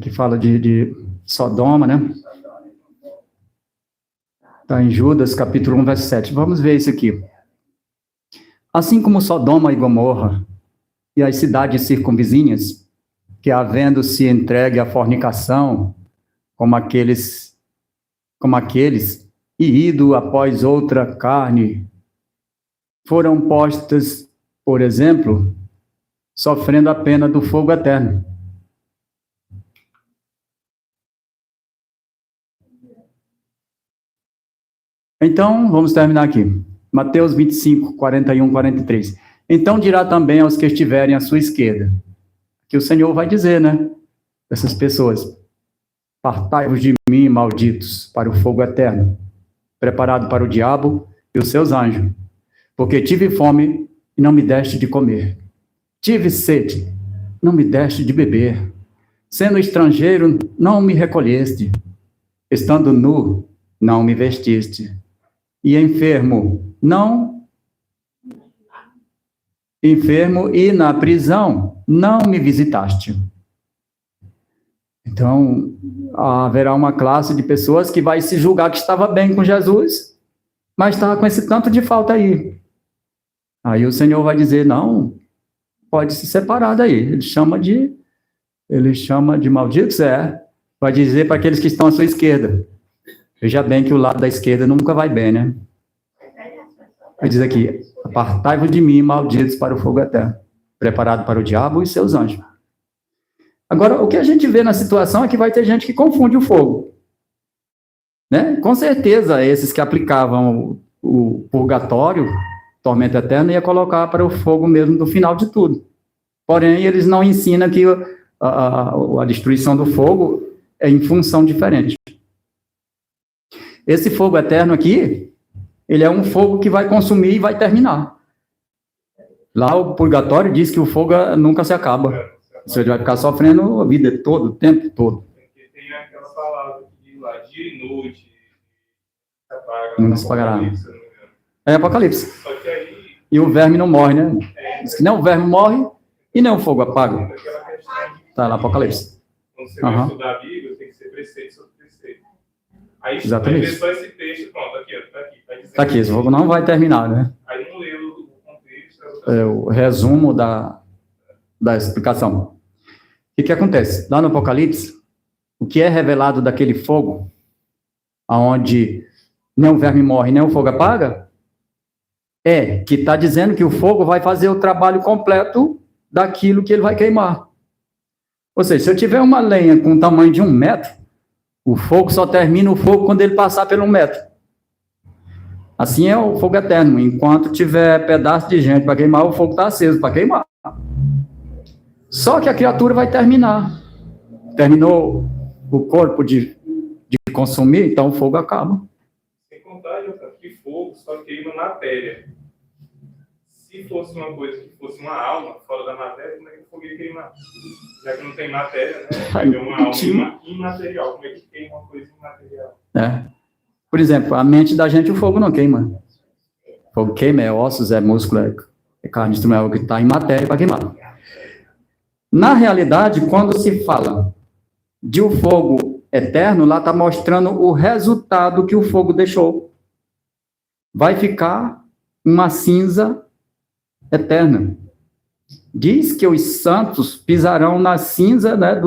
Que fala de Sodoma, né? Está em Judas, capítulo 1, verso 7. Vamos ver isso aqui. Assim como Sodoma e Gomorra e as cidades circunvizinhas, que havendo se entregue à fornicação, como aqueles, e ido após outra carne, foram postas, por exemplo, sofrendo a pena do fogo eterno. Então, vamos terminar aqui. Mateus 25, 41, 43. Então dirá também aos que estiverem à sua esquerda, que o Senhor vai dizer, né? Essas pessoas: apartai-vos de mim, malditos, para o fogo eterno, preparado para o diabo e os seus anjos. Porque tive fome e não me deste de comer. Tive sede, não me deste de beber. Sendo estrangeiro, não me recolheste. Estando nu, não me vestiste. E enfermo e na prisão, não me visitaste. Então, haverá uma classe de pessoas que vai se julgar que estava bem com Jesus, mas estava com esse tanto de falta aí. Aí o Senhor vai dizer: não, pode se separar daí. Ele chama de malditos, vai dizer para aqueles que estão à sua esquerda. Veja bem que o lado da esquerda nunca vai bem, né? Ele diz aqui: apartai-vos de mim, malditos, para o fogo eterno, preparado para o diabo e seus anjos. Agora, o que a gente vê na situação é que vai ter gente que confunde o fogo. Né? Com certeza, esses que aplicavam o purgatório, tormento eterno, ia colocar para o fogo mesmo no final de tudo. Porém, eles não ensinam que a destruição do fogo é em função diferente. Esse fogo eterno aqui, ele é um fogo que vai consumir e vai terminar. Lá o purgatório diz que o fogo nunca se acaba. Você vai ficar sofrendo a vida toda, o tempo todo. Porque tem aquela palavra que diz lá, dia e noite, nunca se apagará. É Apocalipse. Só que aí... E o verme não morre, né? Diz que nem o verme morre e nem o fogo apaga. Está lá Apocalipse. Quando Quando você vai estudar a Bíblia, tem que ser preceito sobre preceito. Aí vai ver só esse texto, pronto, aqui, ó, tá aqui. Tá aqui, esse fogo não vai terminar, né? Aí não leu o contexto. O resumo da explicação. O que acontece? Lá no Apocalipse, o que é revelado daquele fogo, aonde nem o verme morre, nem o fogo apaga, é que está dizendo que o fogo vai fazer o trabalho completo daquilo que ele vai queimar. Ou seja, se eu tiver uma lenha com o tamanho de 1 metro, o fogo só termina o fogo quando ele passar pelo 1 metro. Assim é o fogo eterno. Enquanto tiver pedaço de gente para queimar, o fogo está aceso para queimar. Só que a criatura vai terminar. Terminou o corpo de consumir, então o fogo acaba. Sem contar, que fogo só queima matéria. Se fosse uma coisa que fosse uma alma fora da matéria, como é que o fogo ia queimar? Já que não tem matéria, né? Vai ter uma alma imaterial. Como é que queima uma coisa imaterial? Por exemplo, a mente da gente, o fogo não queima. O fogo queima, é ossos, é músculo, é carne, é o que está em matéria para queimar. Na realidade, quando se fala de um fogo eterno, lá está mostrando o resultado que o fogo deixou. Vai ficar uma cinza eterna. Diz que os santos pisarão na cinza, né,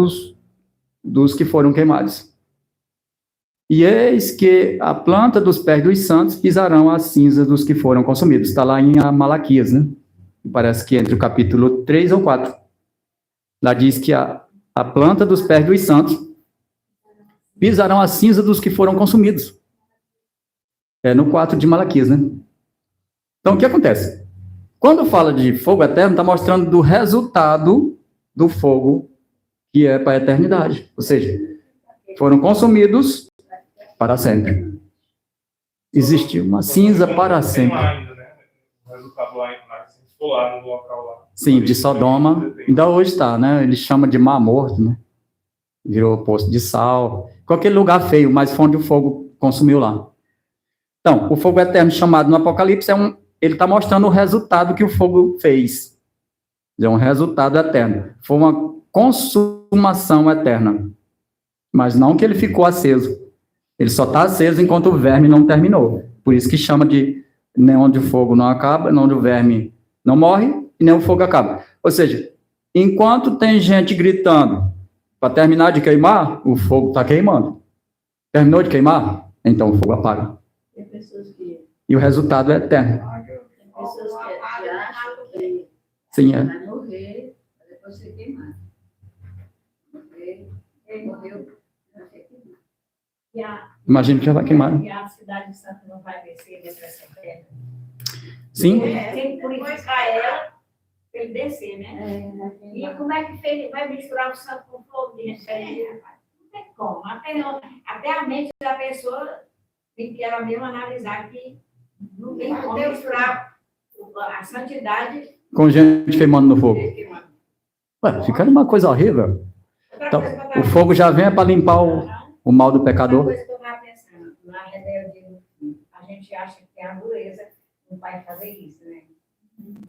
dos que foram queimados. E eis que a planta dos pés dos santos pisarão as cinzas dos que foram consumidos. Está lá em Malaquias, né? Parece que entre o capítulo 3 ou 4. Lá diz que a planta dos pés dos santos pisarão a cinza dos que foram consumidos. É no 4 de Malaquias, né? Então, o que acontece? Quando fala de fogo eterno, está mostrando do resultado do fogo que é para a eternidade. Ou seja, foram consumidos para sempre. Existiu uma cinza para sempre. Ainda, né? O resultado lá no local lá. Sim, de Sodoma, ainda hoje está, né? Ele chama de Mar Morto, né? Virou poço de sal. Qualquer lugar feio, mas foi onde o fogo consumiu lá. Então, o fogo eterno chamado no Apocalipse ele está mostrando o resultado que o fogo fez. É um resultado eterno. Foi uma consumação eterna. Mas não que ele ficou aceso. Ele só está aceso enquanto o verme não terminou. Por isso que chama de nem onde o fogo não acaba, nem onde o verme não morre, e nem o fogo acaba. Ou seja, enquanto tem gente gritando para terminar de queimar, o fogo está queimando. Terminou de queimar? Então o fogo apaga. Tem pessoas que... E o resultado é eterno. Tem pessoas que acham que Sim, vai morrer, depois ser queimado. Quem morreu, vai ser queimado. Imagina que já vai queimar. E a cidade de Santo não vai descer dessa terra. Sim. Tem que purificar ela para ele descer, né? E como é que vai misturar o santo com fogo? Não tem como. Até a mente da pessoa tem que ela mesma analisar que não tem como misturar a santidade Com gente queimando no fogo. Ué, fica uma coisa horrível. Então, o fogo já vem para limpar o mal do pecador. Outra coisa que eu estava pensando, na rebeldia, a gente acha que é a dureza do pai fazer isso, né?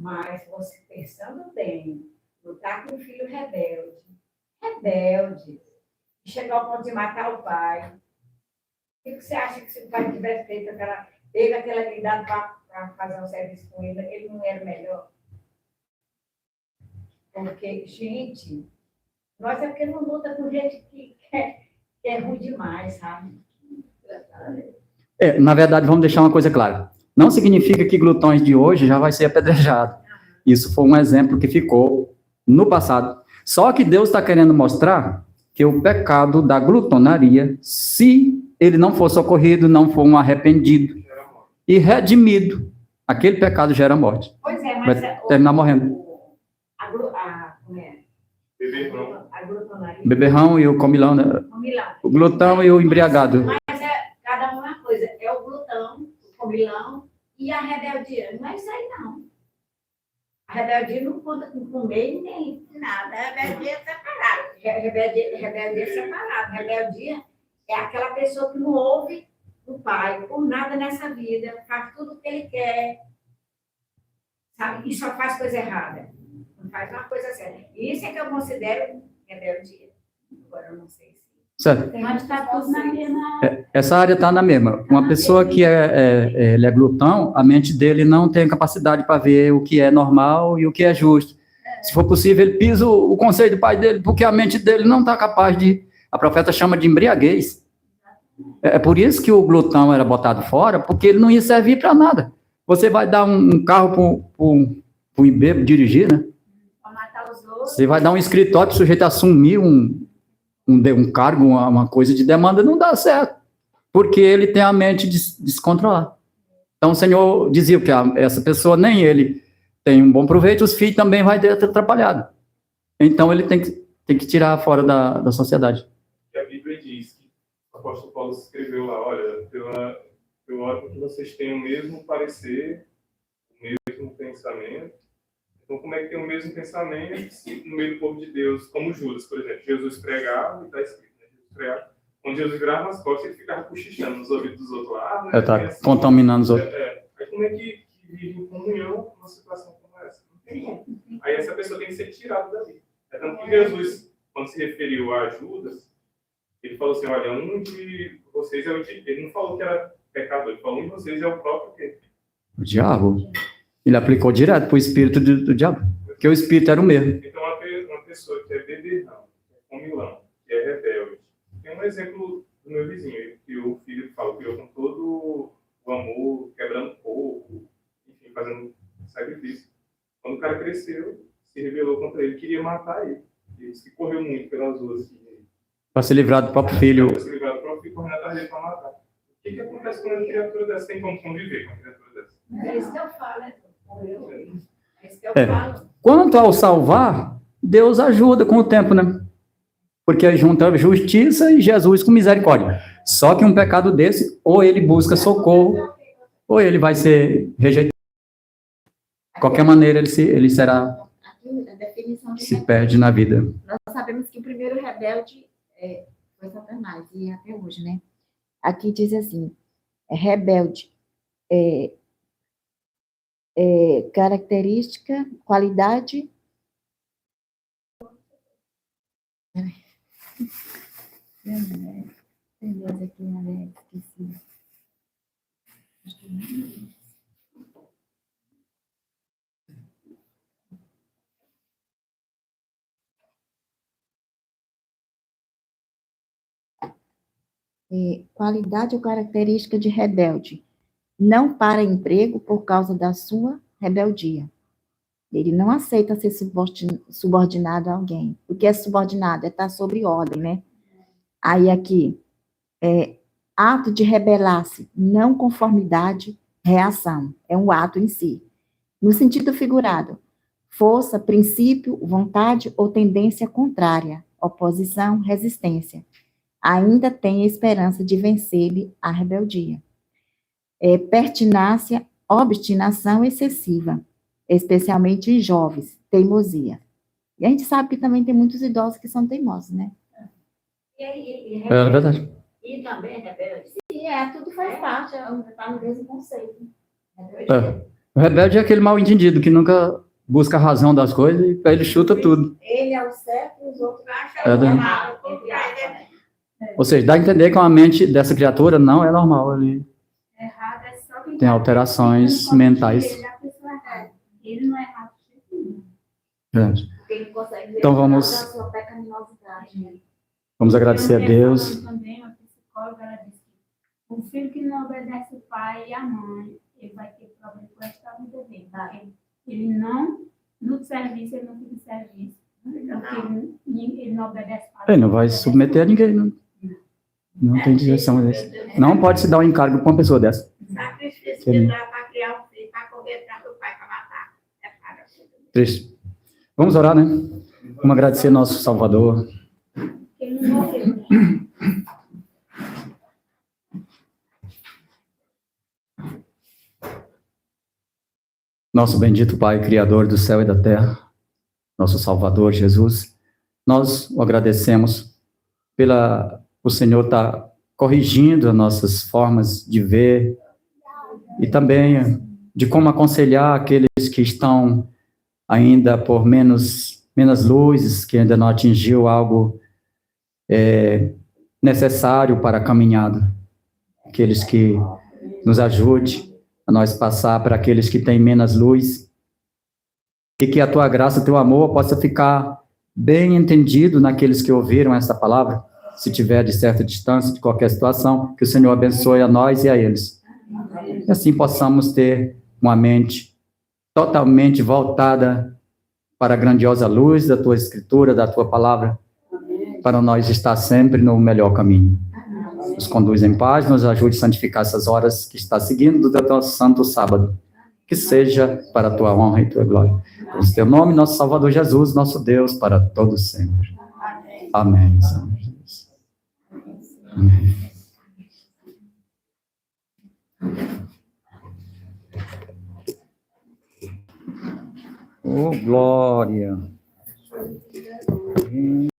Mas você pensando bem, lutar com um filho rebelde, chegar ao ponto de matar o pai. O que você acha que se o pai tivesse teve aquela habilidade para fazer um serviço com ele não era melhor? Porque, gente, nós é porque não luta com gente que é ruim demais, sabe? Na verdade, vamos deixar uma coisa clara. Não significa que glutões de hoje já vai ser apedrejado. Isso foi um exemplo que ficou no passado. Só que Deus está querendo mostrar que o pecado da glutonaria, se ele não for socorrido, não for um arrependido e redimido, aquele pecado gera morte. Pois é, mas... Vai terminar morrendo. Como é? Beberrão. A glutonaria. Beberrão e o comilão, né? Comilão. O glutão e o embriagado. Mas cada uma coisa. É o glutão, o comilão e a rebeldia. Não é isso aí, não. A rebeldia não conta com comer nem nada. A rebeldia é separada. Rebeldia é separada. Rebeldia é aquela pessoa que não ouve o pai por nada nessa vida, faz tudo o que ele quer, sabe? E só faz coisa errada. Não faz uma coisa certa. Isso é que eu considero rebeldia. agora eu não sei se... Certo. Mas está tudo na mesma. Essa área está na mesma. Uma pessoa que ele é glutão, a mente dele não tem capacidade para ver o que é normal e o que é justo. Se for possível, ele pisa o conceito do pai dele, porque a mente dele não está capaz de... A profeta chama de embriaguez. É por isso que o glutão era botado fora, porque ele não ia servir para nada. Você vai dar um carro para um bêbado dirigir, né? Para matar os outros. Você vai dar um escritório para o sujeito assumir um cargo, uma coisa de demanda, não dá certo, porque ele tem a mente descontrolada. Então o Senhor dizia que essa pessoa, nem ele tem um bom proveito, os filhos também vai ter atrapalhado. Então ele tem que tirar fora da sociedade. E a Bíblia diz que o apóstolo Paulo escreveu lá, olha, eu oro que vocês tenham o mesmo parecer, o mesmo pensamento. Então, como é que tem o mesmo pensamento no meio do povo de Deus, como Judas, por exemplo? Jesus pregava, e está escrito, né? Jesus pregava. Quando Jesus virava as costas, ele ficava cochichando nos ouvidos dos outros lá. Está assim, contaminando os outros. Aí como é que vive em comunhão numa situação como essa? Não tem como. Aí essa pessoa tem que ser tirada dali. É tanto que Jesus, quando se referiu a Judas, ele falou assim, olha, um de vocês é o... Ele não falou que era pecador, ele falou um de vocês é o próprio quê? O diabo. Ele aplicou direto para o espírito do diabo, porque o espírito era o mesmo. Então, uma pessoa que é beberrão, que é comilão, que é rebelde. Tem um exemplo do meu vizinho, que o filho fala, criou com todo o amor, quebrando fogo, enfim, fazendo sacrifício. Quando o cara cresceu, se rebelou contra ele, queria matar ele. Ele disse que correu muito pelas ruas. Para se livrar do próprio filho. Para se livrar do próprio filho, correndo atrás dele para matar. O que acontece quando uma criatura dessa tem como conviver com uma criatura dessa? É isso que eu falo, né? É isso que eu falo. Quanto ao salvar, Deus ajuda com o tempo, né? Porque junta justiça e Jesus com misericórdia. Só que um pecado desse, ou ele busca socorro, ou ele vai ser rejeitado. De qualquer maneira, ele será... Aqui, a definição de se perde na vida. Nós sabemos que o primeiro rebelde foi Satanás, e até hoje, né? Aqui diz assim, rebelde, característica, qualidade... Tem Deus aqui, né? Esqueci. Qualidade ou característica de rebelde. Não para emprego por causa da sua rebeldia. Ele não aceita ser subordinado a alguém. O que é subordinado? É estar sobre ordem, né? Aí aqui, ato de rebelar-se, não conformidade, reação. É um ato em si. No sentido figurado, força, princípio, vontade ou tendência contrária, oposição, resistência. Ainda tem a esperança de vencer-lhe a rebeldia. Pertinácia, obstinação excessiva, especialmente em jovens, teimosia. E a gente sabe que também tem muitos idosos que são teimosos, né? É verdade. E também rebelde. Sim, tudo faz parte, está no mesmo conceito. O rebelde é aquele mal entendido, que nunca busca a razão das coisas e ele chuta tudo. Ele é o certo e os outros acham errado. Ou seja, dá a entender que a mente dessa criatura não é normal. Ele Errado é só quem tem alterações mentais. Ele não é errado. Ele consegue ver Então vamos sua pecaminosidade. Vamos agradecer a Deus. Também, uma psicóloga, ela disse que um filho que não obedece o pai e a mãe, ele vai ter problema com esta vida dele. Tá? Ele não, no serviço, ele não fica em serviço. Porque ele não obedece o pai. Ele não vai submeter a ninguém. Não tem direção desse. Não pode se dar um encargo para uma pessoa dessa. Sacrifício que dá para criar um filho, para comer do pai, para matar. Triste. Vamos orar, né? Vamos agradecer nosso Salvador. Ele não morreu. Nosso bendito Pai, Criador do céu e da terra, nosso Salvador Jesus, nós o agradecemos o Senhor estar corrigindo as nossas formas de ver e também de como aconselhar aqueles que estão ainda por menos luzes, que ainda não atingiu algo necessário para a caminhada. Aqueles que nos ajude a nós passar para aqueles que têm menos luz, e que a tua graça, teu amor possa ficar bem entendido naqueles que ouviram essa palavra, se tiver de certa distância, de qualquer situação, que o Senhor abençoe a nós e a eles. E assim possamos ter uma mente totalmente voltada para a grandiosa luz da tua escritura, da tua palavra, para nós estar sempre no melhor caminho. Nos conduz em paz, nos ajude a santificar essas horas que está seguindo do teu santo sábado. Que seja para a tua honra e tua glória. Por teu nome, nosso Salvador Jesus, nosso Deus, para todos sempre. Amém. Amém. Oh, glória.